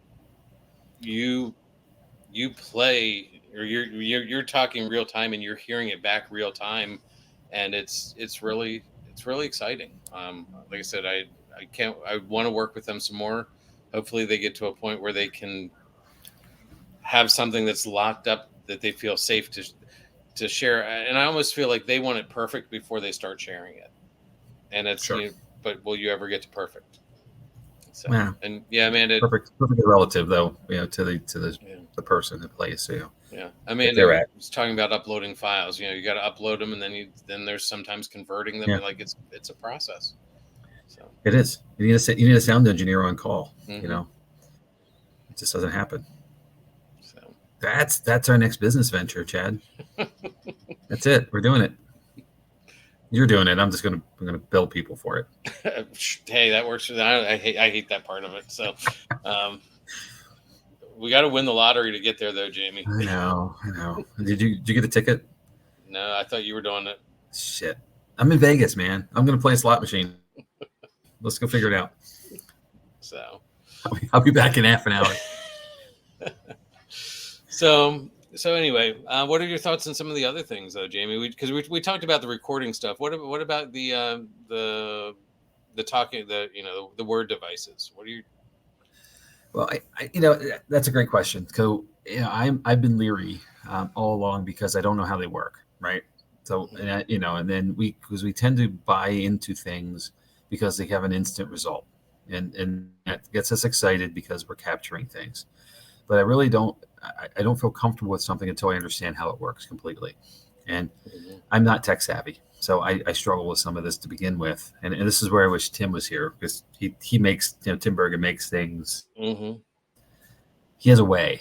you play, or you're talking real time, and you're hearing it back real time, and it's really exciting. Like I said, I want to work with them some more. Hopefully they get to a point where they can have something that's locked up that they feel safe to share. And I almost feel like they want it perfect before they start sharing it. And it's, but will you ever get to perfect? So, and Amanda, perfectly relative though, to the person that plays. So Amanda was talking about uploading files. You got to upload them, and then there's sometimes converting them. Like it's a process. So it is. You need a sound engineer on call. Mm-hmm. It just doesn't happen. So that's our next business venture, Chad. That's it. We're doing it. You're doing it. I'm gonna bill people for it. Hey, that works. I hate that part of it. So, we got to win the lottery to get there, though, Jamie. I know. Did you get a ticket? No, I thought you were doing it. Shit. I'm in Vegas, man. I'm gonna play a slot machine. Let's go figure it out. So, I'll be back in half an hour. So, So anyway, what are your thoughts on some of the other things, though, Jamie? Because we talked about the recording stuff. What about the talking, the word devices? What are you? Well, that's a great question. So, I've been leery all along because I don't know how they work, right? So, and then because we tend to buy into things because they have an instant result, and that gets us excited because we're capturing things. But I really don't. I don't feel comfortable with something until I understand how it works completely, and I'm not tech savvy. So I struggle with some of this to begin with, and this is where I wish Tim was here because he makes Tim Bergen makes things. Mm-hmm. He has a way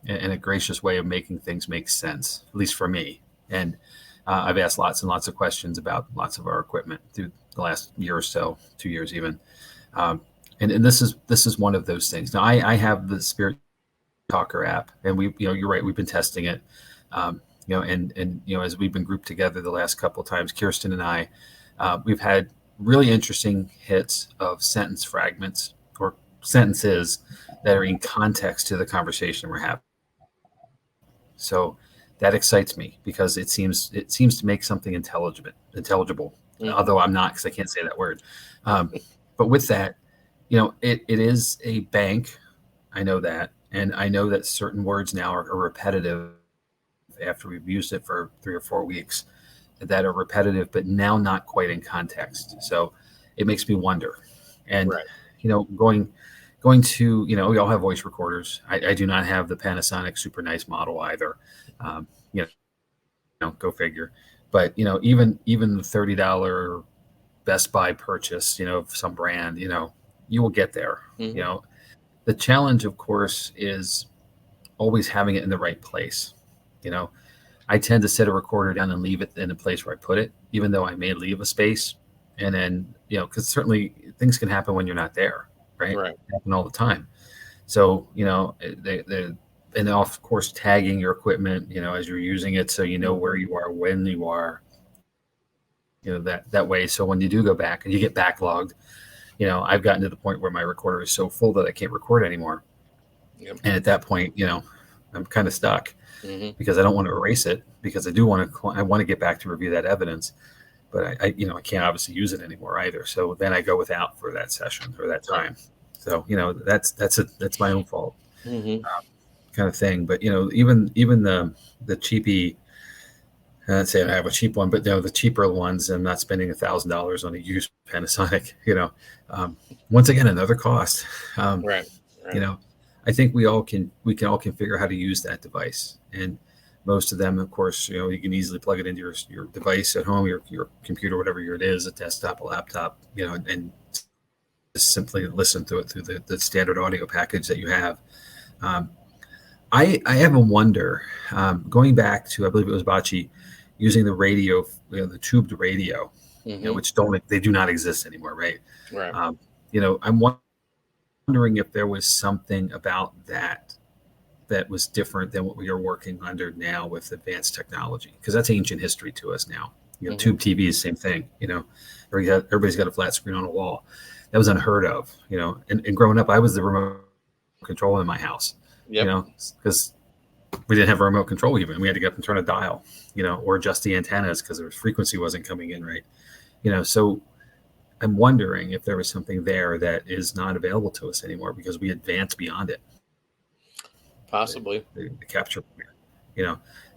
and a gracious way of making things make sense, at least for me. And I've asked lots and lots of questions about lots of our equipment through the last year or so, 2 years even. And this is one of those things. Now I have the Spirit Talker app, and you're right, we've been testing it. And as we've been grouped together the last couple of times, Kirsten and I, we've had really interesting hits of sentence fragments or sentences that are in context to the conversation we're having. So that excites me because it seems to make something intelligible. Mm-hmm. Although I'm not, because I can't say that word. But with that, it is a bank. I know that, and I know that certain words now are repetitive after we've used it for 3 or 4 weeks, that are repetitive, but now not quite in context. So it makes me wonder. And right. Going to, we all have voice recorders. I do not have the Panasonic super nice model either. Go figure. But even the $30 Best Buy purchase, of some brand, you will get there. Mm-hmm. The challenge, of course, is always having it in the right place. I tend to set a recorder down and leave it in a place where I put it, even though I may leave a space. And then, because certainly things can happen when you're not there, right? Right. They happen all the time. So, and of course, tagging your equipment, as you're using it, so you know where you are, when you are, that way. So when you do go back and you get backlogged, I've gotten to the point where my recorder is so full that I can't record anymore. Yep. And at that point, I'm kind of stuck. Mm-hmm. Because I don't want to erase it, because I want to get back to review that evidence, but I can't obviously use it anymore either. So then I go without for that session or that time. So that's my own fault, mm-hmm. Kind of thing. But even the cheapy, I'd say I have a cheap one, but the cheaper ones, I'm not spending $1,000 on a used Panasonic. Once again, another cost. Right. I think we can all configure how to use that device, and most of them, of course, you can easily plug it into your device at home, your computer, whatever it is, a desktop, a laptop, and just simply listen to it through the standard audio package that you have. I have a wonder, going back to, I believe it was Bocce, using the radio, the tubed radio, mm-hmm. Which they do not exist anymore, right? Right. I'm wondering if there was something about that was different than what we are working under now with advanced technology, because that's ancient history to us now. Mm-hmm. Tube TV is the same thing. Everybody's got a flat screen on a wall. That was unheard of. And growing up, I was the remote control in my house. Yep. Because we didn't have a remote control even. We had to get up and turn a dial, or adjust the antennas because the frequency wasn't coming in right. So I'm wondering if there was something there that is not available to us anymore because we advanced beyond it. Possibly. The capture,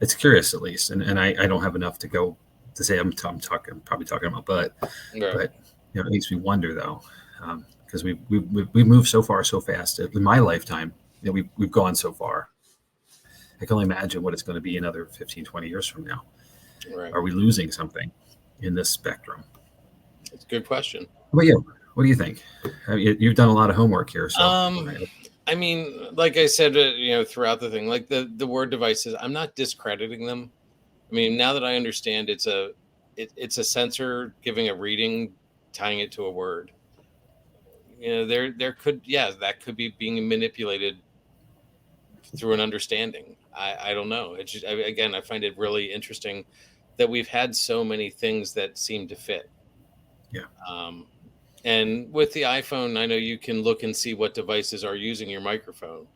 it's curious at least. And I don't have enough to go to say I'm probably talking about, but it makes me wonder though, because we moved so far so fast in my lifetime. We've gone so far. I can only imagine what it's going to be another 15, 20 years from now. Right. Are we losing something in this spectrum? It's a good question. What do you think? You've done a lot of homework here. So, I mean, like I said, throughout the thing, like the word devices, I'm not discrediting them. I mean, now that I understand it's a sensor giving a reading, tying it to a word. There could, that could be being manipulated through an understanding. I don't know. It's just, again, I find it really interesting that we've had so many things that seem to fit. Yeah. And with the iPhone, I know you can look and see what devices are using your microphone.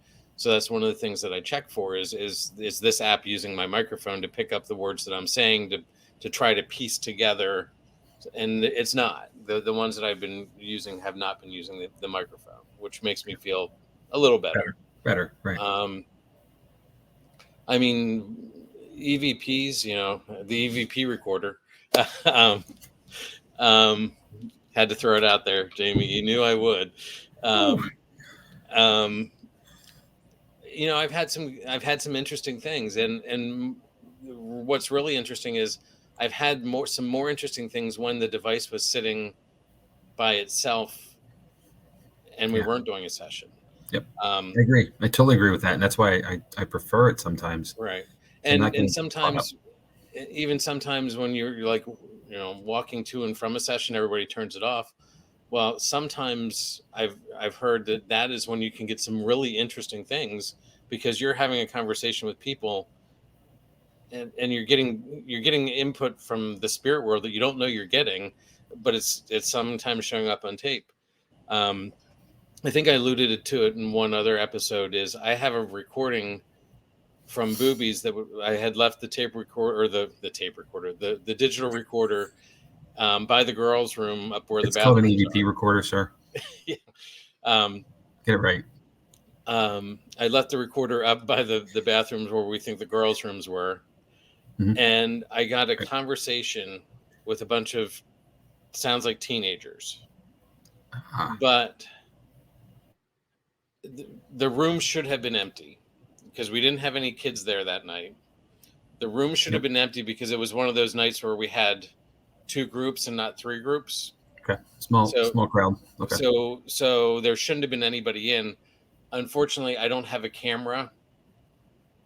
So that's one of the things that I check for is this app using my microphone to pick up the words that I'm saying to try to piece together, and it's not. The ones that I've been using have not been using the microphone, which makes me feel a little better. Better, right. I mean, EVPs, the EVP recorder. Had to throw it out there, Jamie. You knew I would. I've had some interesting things, and what's really interesting is I've had some more interesting things when the device was sitting by itself and we weren't doing a session. Yep. I agree. I totally agree with that, and that's why I prefer it sometimes. Right. And sometimes, even sometimes when you're like, walking to and from a session, everybody turns it off. Well, sometimes I've heard that is when you can get some really interesting things, because you're having a conversation with people, and you're getting input from the spirit world that you don't know you're getting, but it's sometimes showing up on tape. I think I alluded to it in one other episode. Is I have a recording from Boobies that I had left the tape recorder, or the digital recorder, by the girls' room up where it's the bathroom. It's called an EVP recorder, sir. Yeah. Get it right. I left the recorder up by the bathrooms where we think the girls' rooms were, and I got a conversation with a bunch of, sounds like teenagers, but the room should have been empty because we didn't have any kids there that night. The room should have been empty because it was one of those nights where we had 2 groups and not 3 groups. Okay. Small crowd. Okay. So there shouldn't have been anybody in. Unfortunately, I don't have a camera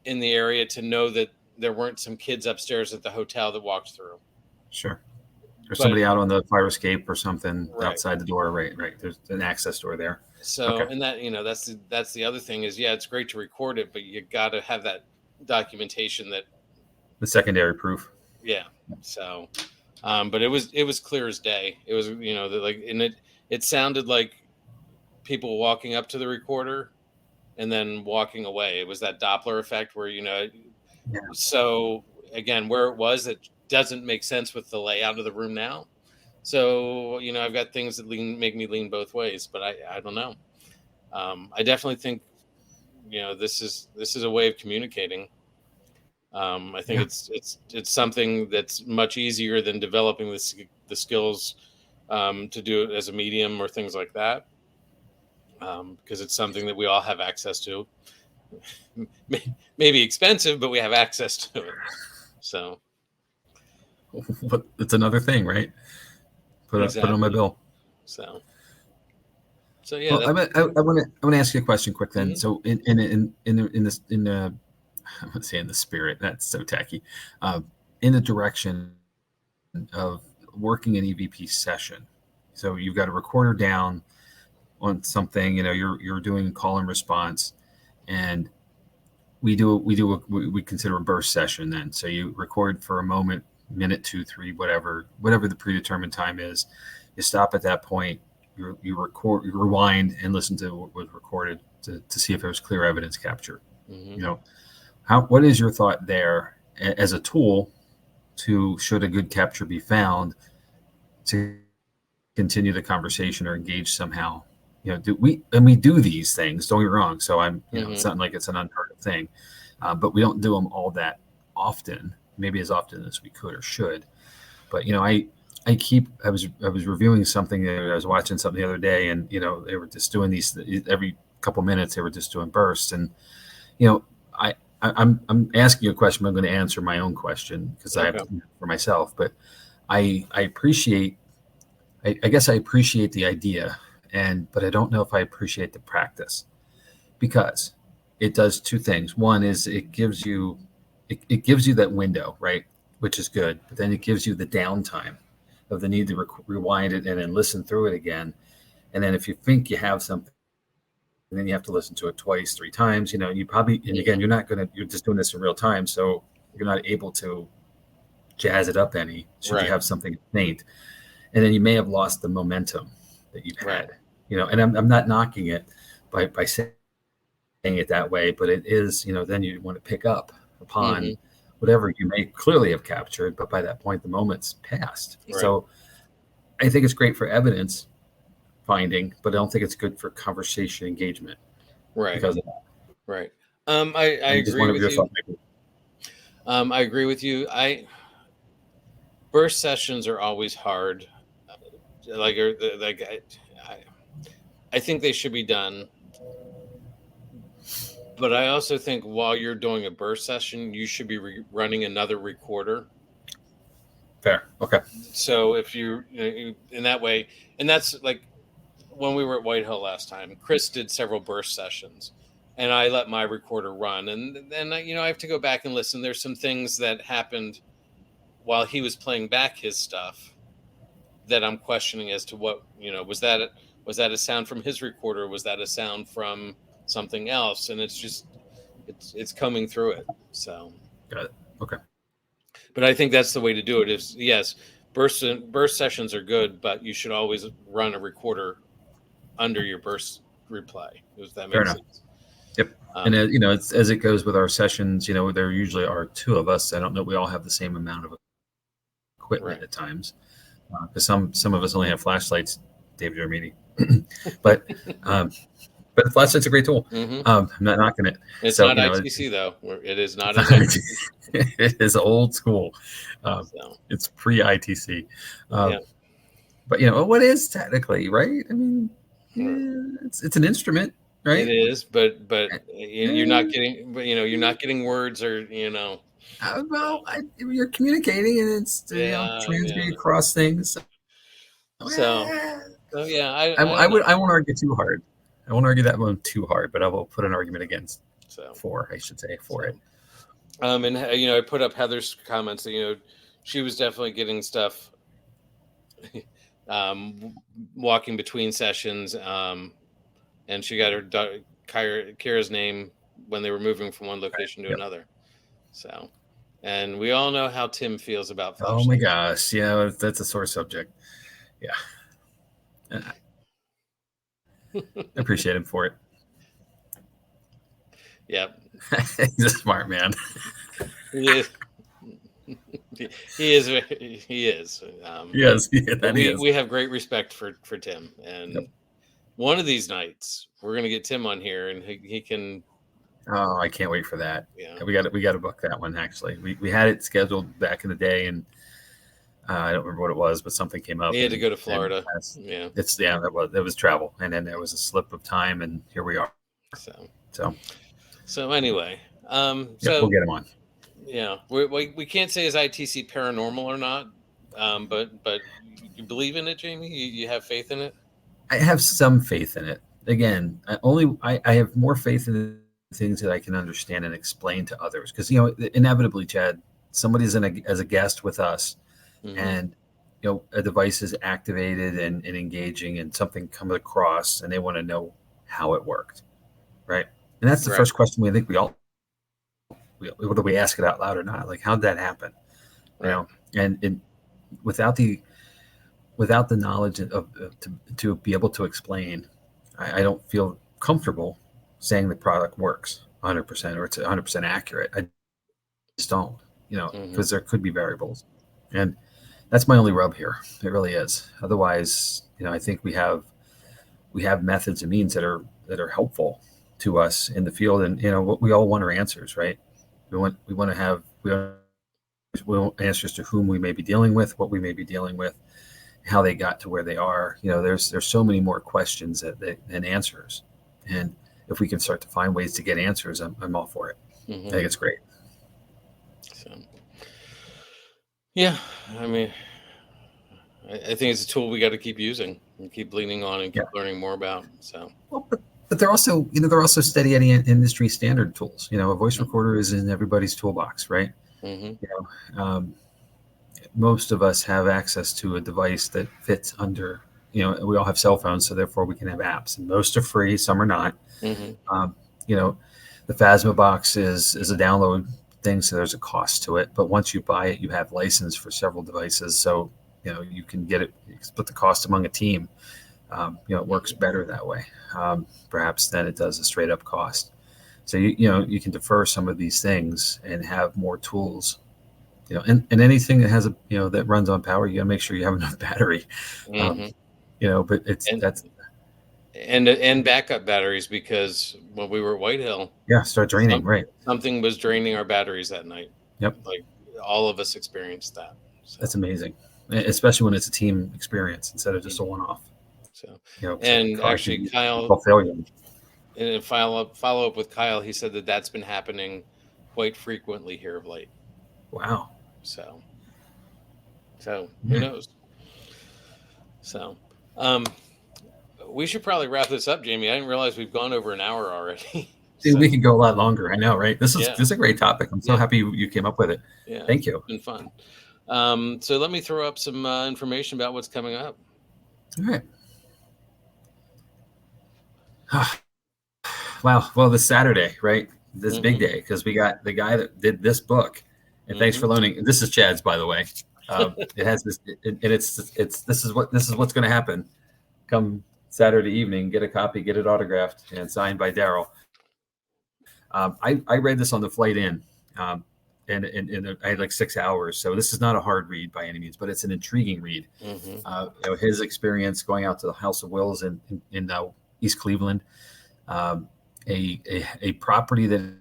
in the area to know that there weren't some kids upstairs at the hotel that walked through. Sure. There's somebody out on the fire escape or something outside the door. Right. There's an access door there. So, and that, that's the other thing is, it's great to record it, but you got to have that documentation, that the secondary proof. Yeah. So, but it was clear as day. It was, and it sounded like people walking up to the recorder and then walking away. It was that Doppler effect where, so again, where it was, it doesn't make sense with the layout of the room now. So, I've got things that make me lean both ways, but I don't know. I definitely think, this is a way of communicating. I think it's something that's much easier than developing the skills to do it as a medium or things like that, because it's something that we all have access to. Maybe expensive, but we have access to it. So, but it's another thing, right? Put it on my bill. So yeah. Well, I want to ask you a question quick then. Mm-hmm. So I'm going to say in the spirit, that's so tacky, in the direction of working an EVP session. So you've got a recorder down on something, you're doing call and response, and we consider a burst session then. So you record for a moment, minute, 2, 3, whatever the predetermined time is. You stop at that point, you rewind and listen to what was recorded to see if there was clear evidence capture. Mm-hmm. What is your thought there as a tool to, should a good capture be found, to continue the conversation or engage somehow? We do these things, don't get me wrong. So it's not like it's an unheard of thing, but we don't do them all that often, maybe as often as we could or should. But, I was reviewing something, I was watching something the other day, and, they were just doing these every couple minutes, they were just doing bursts. And, I'm asking you a question, but I'm going to answer my own question because I have to for myself. But I appreciate the idea, but I don't know if I appreciate the practice, because it does 2 things. One is it gives you that window, right, which is good. But then it gives you the downtime of the need to rewind it and then listen through it again. And then if you think you have something, and then you have to listen to it 2, 3 times, you probably, and again, you're just doing this in real time. So you're not able to jazz it up any, should you have something faint. And then you may have lost the momentum that you've had, and I'm not knocking it by saying it that way, but it is, then you want to pick up upon Mhm. whatever you may clearly have captured, but by that point, the moment's passed. Right. So I think it's great for evidence finding, but I don't think it's good for conversation engagement Right. because of that. Right. I Just agree one of with your you. thoughts, maybe. I agree with you. Burst sessions are always hard. I think they should be done. But I also think while you're doing a burst session, you should be running another recorder. Fair. Okay. So if in that way, and that's like when we were at White Hill last time, Chris did several burst sessions, and I let my recorder run, and then I have to go back and listen. There's some things that happened while he was playing back his stuff that I'm questioning as to what was that a sound from his recorder? Was that a sound from something else? And it's coming through it. So Got it. Okay. but I think that's the way to do it. Is yes, burst sessions are good, but you should always run a recorder under your burst reply. Does that make sense? Yep. And as it goes with our sessions, there usually are two of us. I don't know. We all have the same amount of equipment at times, because some of us only have flashlights. David or me, but the flashlight's a great tool. Mm-hmm. I'm not knocking it. It's not ITC though. It is not. It is old school. It's pre-ITC. But what is technically right? I mean, it's an instrument, right? It is, but you're not getting, you're not getting words or Well, you're communicating, and it's transmitting across things. So yeah, I won't argue too hard. I won't argue that one too hard, but I will put an argument against for it. And I put up Heather's comments that she was definitely getting stuff walking between sessions, and she got her Kira's name when they were moving from one location to another. So, and we all know how Tim feels about flashlights. Oh my gosh, yeah, that's a sore subject. Yeah, I appreciate him for it. Yep. He's a smart man. He is. He is. Yes. We have great respect for Tim, and one of these nights we're going to get Tim on here, and he can. Oh, I can't wait for that. Yeah, we got to book that one. Actually, we had it scheduled back in the day, and I don't remember what it was, but something came up. He had to go to Florida. That was travel, and then there was a slip of time, and here we are. So anyway, we'll get him on. Yeah, we can't say is ITC paranormal or not, but you believe in it, Jamie? You have faith in it? I have some faith in it. Again, I have more faith in the things that I can understand and explain to others, because inevitably, Chad, somebody's as a guest with us, and a device is activated and engaging, and something comes across, and they want to know how it worked, right? And that's the first question whether we ask it out loud or not, like, how'd that happen? Right. And without the knowledge to be able to explain, I don't feel comfortable saying the product works 100% or it's 100% accurate. I just don't, because there could be variables, and that's my only rub here. It really is. Otherwise, I think we have methods and means that are helpful to us in the field, and what we all want are answers, right? We want answers to whom we may be dealing with, what we may be dealing with, how they got to where they are. There's so many more questions than answers, and if we can start to find ways to get answers, I'm all for it. I think it's great. So, yeah, I mean, I think it's a tool we got to keep using and keep leaning on and keep learning more about. So, well, but they're also steady Eddie industry standard tools. A voice recorder is in everybody's toolbox, right? Most of us have access to a device that fits under. We all have cell phones, so therefore we can have apps, and most are free, some are not. The Phasma box is a download thing, so there's a cost to it. But once you buy it, you have license for several devices, so you can get it, you can split the cost among a team. It works better that way, perhaps than it does a straight up cost. So you can defer some of these things and have more tools. And anything that has that runs on power, you got to make sure you have enough battery. But that's and backup batteries, because when we were at Whitehill, start draining, right? Something was draining our batteries that night. Yep. Like all of us experienced that. So. That's amazing, especially when it's a team experience instead of just a one-off. So, and actually, Kyle, failure. In a follow up with Kyle, he said that's been happening quite frequently here of late. Wow. So who knows? So, we should probably wrap this up, Jamie. I didn't realize we've gone over an hour already. Dude, we could go a lot longer. I know, right? This is a great topic. I'm so happy you came up with it. Yeah, thank you. It's been fun. So let me throw up some information about what's coming up. All right. Wow. Well, this Saturday, right? This big day, because we got the guy that did this book. And thanks for loaning. This is Chad's, by the way. It has this, and this is what's going to happen. Come Saturday evening, get a copy, get it autographed and signed by Daryl. I read this on the flight in, and I had like 6 hours. So this is not a hard read by any means, but it's an intriguing read. His experience going out to the House of Wills in East Cleveland, a property that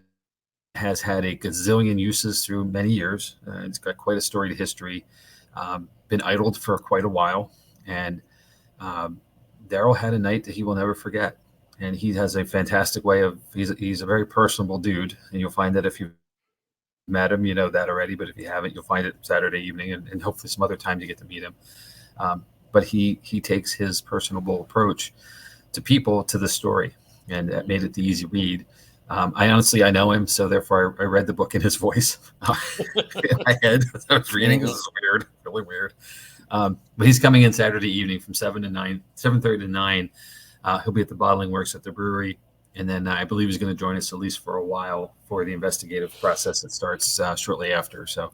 has had a gazillion uses through many years. It's got quite a storied history, been idled for quite a while. And Daryl had a night that he will never forget. And he has a fantastic way of, he's a very personable dude. And you'll find that if you've met him, you know that already. But if you haven't, you'll find it Saturday evening and hopefully some other time you get to meet him. But he takes his personable approach to people, to the story. And that made it the easy read. I know him, so therefore I read the book in his voice in my head as I was reading. This is weird, really weird. But he's coming in Saturday evening from 7:30 to 9. He'll be at the Bottling Works at the brewery, and then I believe he's going to join us at least for a while for the investigative process that starts shortly after. So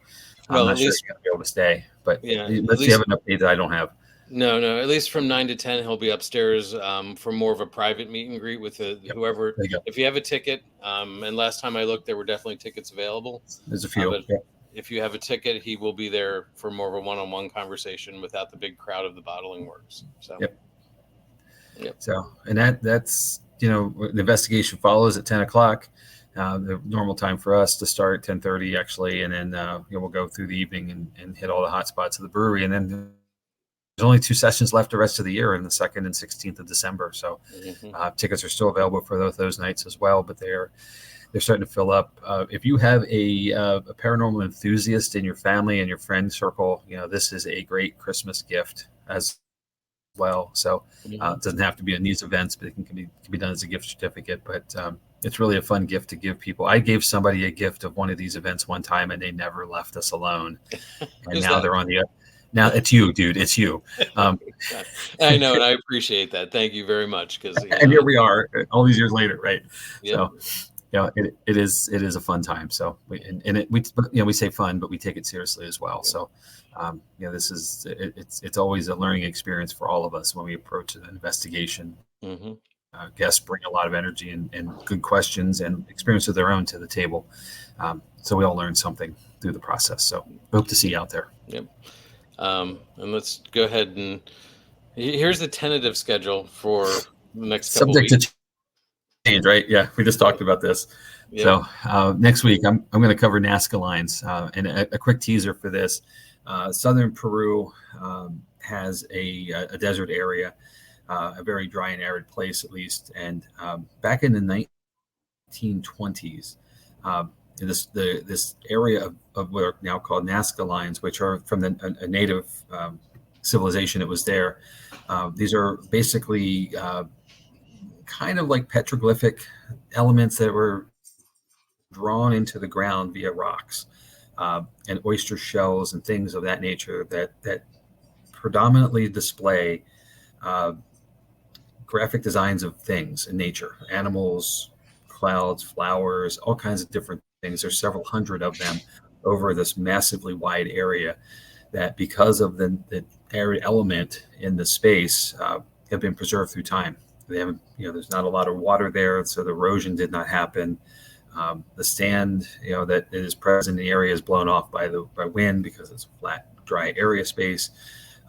I'm not sure he's going to be able to stay, but let's see, have an update that I don't have. No. At least from 9 to 10, he'll be upstairs for more of a private meet and greet with whoever. If you have a ticket, and last time I looked, there were definitely tickets available. There's a few. If you have a ticket, he will be there for more of a one-on-one conversation without the big crowd of the Bottling Works. So. Yep. So, and that's the investigation follows at 10 o'clock. The normal time for us to start 10:30 actually, and then we'll go through the evening and hit all the hot spots of the brewery, and then there's only 2 sessions left the rest of the year, in the 2nd and 16th of December. So tickets are still available for those nights as well, but they're starting to fill up. If you have a paranormal enthusiast in your family and your friend circle, this is a great Christmas gift as well. So it doesn't have to be in these events, but it can be done as a gift certificate. But it's really a fun gift to give people. I gave somebody a gift of one of these events one time, and they never left us alone. And now they're on the. Now it's you, dude. It's you. I know, and I appreciate that. Thank you very much. And here we are, all these years later, right? Yep. So, it is a fun time. So we say fun, but we take it seriously as well. Yeah. So, it's always a learning experience for all of us when we approach an investigation. Guests bring a lot of energy and good questions and experience of their own to the table. So we all learn something through the process. So we hope to see you out there. Yep. And let's go ahead and here's the tentative schedule for the next couple weeks. Subject to change, right? Yeah, we just talked about this. Yep. So next week I'm going to cover Nazca lines, and a quick teaser for this. Southern Peru has a desert area, a very dry and arid place at least. And back in the 1920s, this area of what are now called Nazca lines, which are from a native civilization that was there. These are basically kind of like petroglyphic elements that were drawn into the ground via rocks and oyster shells and things of that nature that predominantly display graphic designs of things in nature, animals, clouds, flowers, all kinds of different things. There's several hundred of them over this massively wide area that, because of the arid element in the space, have been preserved through time. They haven't, there's not a lot of water there, so the erosion did not happen. The stand, that is present in the area is blown off by wind because it's a flat, dry area space.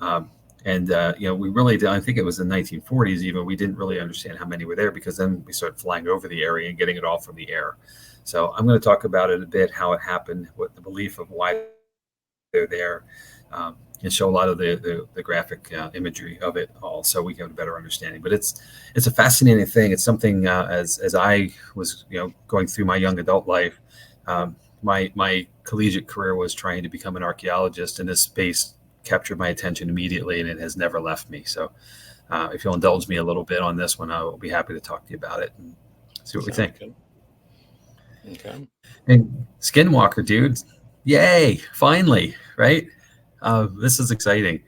We really did. I think it was the 1940s even. We didn't really understand how many were there because then we started flying over the area and getting it all from the air. So I'm going to talk about it a bit, how it happened, what the belief of why they're there, and show a lot of the graphic imagery of it all, so we have a better understanding. But it's a fascinating thing. It's something as I was going through my young adult life, my collegiate career was trying to become an archaeologist, and this space captured my attention immediately, and it has never left me. So if you'll indulge me a little bit on this one, I will be happy to talk to you about it and see what we think. Good. Okay. And Skinwalker, dude, yay! Finally, right? This is exciting.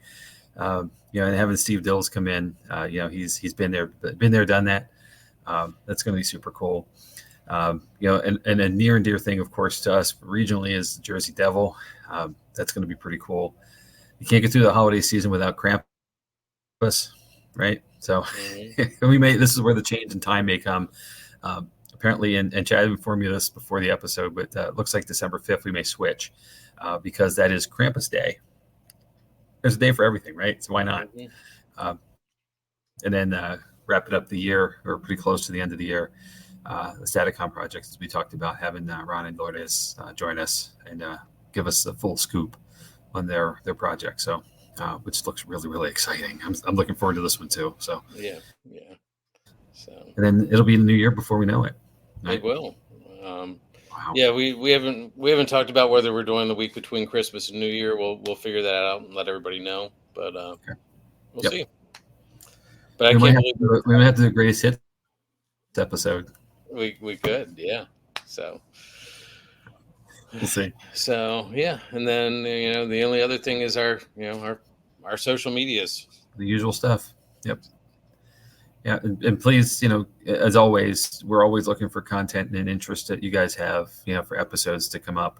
And having Steve Dills come in, he's been there, done that. That's going to be super cool. And a near and dear thing, of course, to us regionally is the Jersey Devil. That's going to be pretty cool. You can't get through the holiday season without Krampus, right? So this is where the change in time may come. Apparently, and Chad informed me of this before the episode, but it looks like December 5th we may switch because that is Krampus Day. There's a day for everything, right? So why not? And then wrapping up the year, or pretty close to the end of the year, the Staticon project, as we talked about, having Ron and Lourdes join us and give us the full scoop on their project. So, which looks really, really exciting. I'm looking forward to this one too. So yeah. So and then it'll be the new year before we know it. Right? It will. Wow. Yeah, we haven't talked about whether we're doing the week between Christmas and New Year. We'll figure that out and let everybody know. But we'll see. But we might have to do a greatest hits episode. We could, yeah. So we'll see. So yeah, and then the only other thing is our social medias. The usual stuff. Yep. Yeah, and please, as always, we're always looking for content and interest that you guys have, for episodes to come up.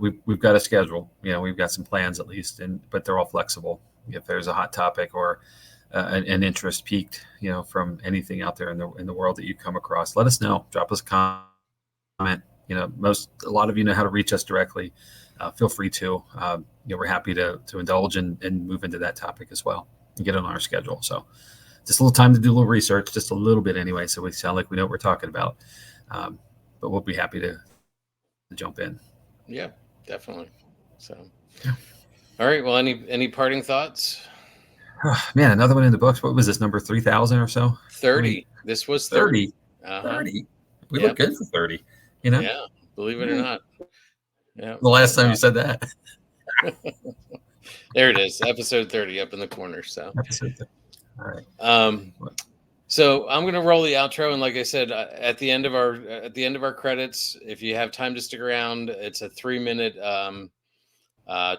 We've got a schedule, we've got some plans at least, but they're all flexible. If there's a hot topic or an interest peaked, from anything out there in the world that you come across, let us know. Drop us a comment. A lot of you know how to reach us directly. Feel free to. We're happy to indulge and move into that topic as well and get on our schedule. So. Just a little time to do a little research, just a little bit anyway, so we sound like we know what we're talking about. But we'll be happy to jump in. Yeah, definitely. So, All right. Well, any parting thoughts? Man, another one in the books. What was this, number 3,000 or so? 30. This was 30. 30. We look good for 30. Yeah, believe it or not. Yeah. The last time you said that. There it is, episode 30 up in the corner. So. Episode 30. All right. So I'm going to roll the outro, and like I said, at the end of our credits, if you have time to stick around, it's a 3-minute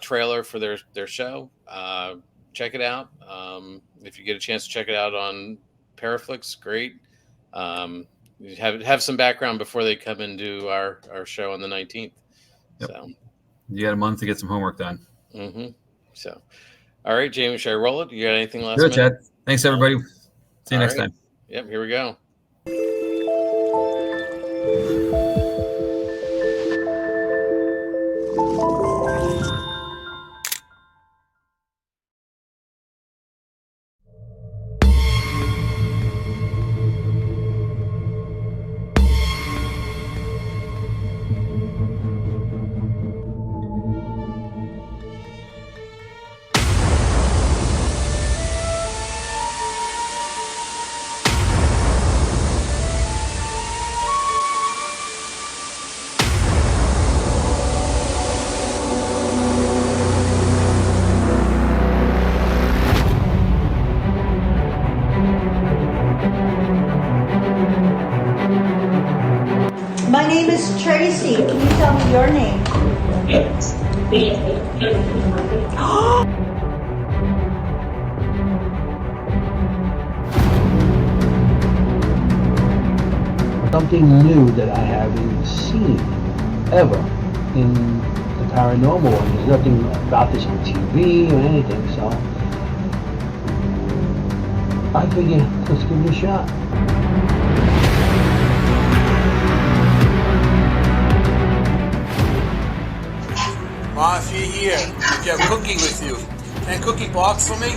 trailer for their show. Check it out. If you get a chance to check it out on Paraflix, great. Have some background before they come and do our show on the 19th. Yep. So you got a month to get some homework done. Mm-hmm. So, all right, Jamie, should I roll it? You got anything last Good, minute? Chad. Thanks, everybody. See you next time. Yep, here we go. My name is Tracy. Can you tell me your name? Something new that I haven't seen ever in the paranormal world. There's nothing about this on TV or anything, so I figure let's give it a shot. Ma, if you're here, if you have cookie with you, can a cookie box for me?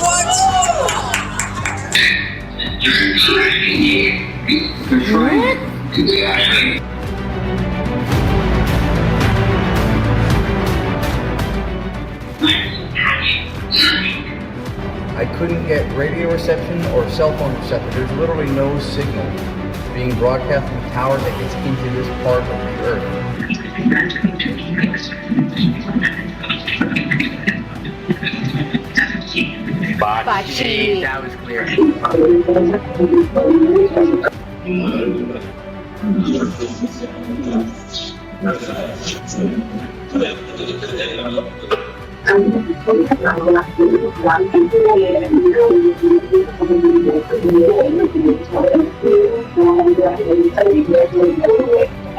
What? I couldn't get radio reception or cell phone reception. There's literally no signal being broadcast from the tower that gets into this part of the earth. Bachi. That was clear.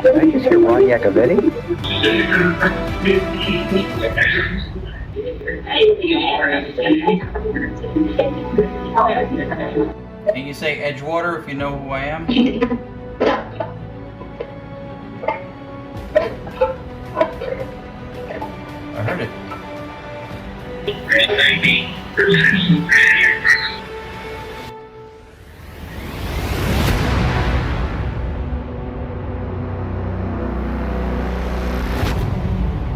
Did I just hear Ron Yacovetti? Can you say Edgewater if you know who I am? I heard it.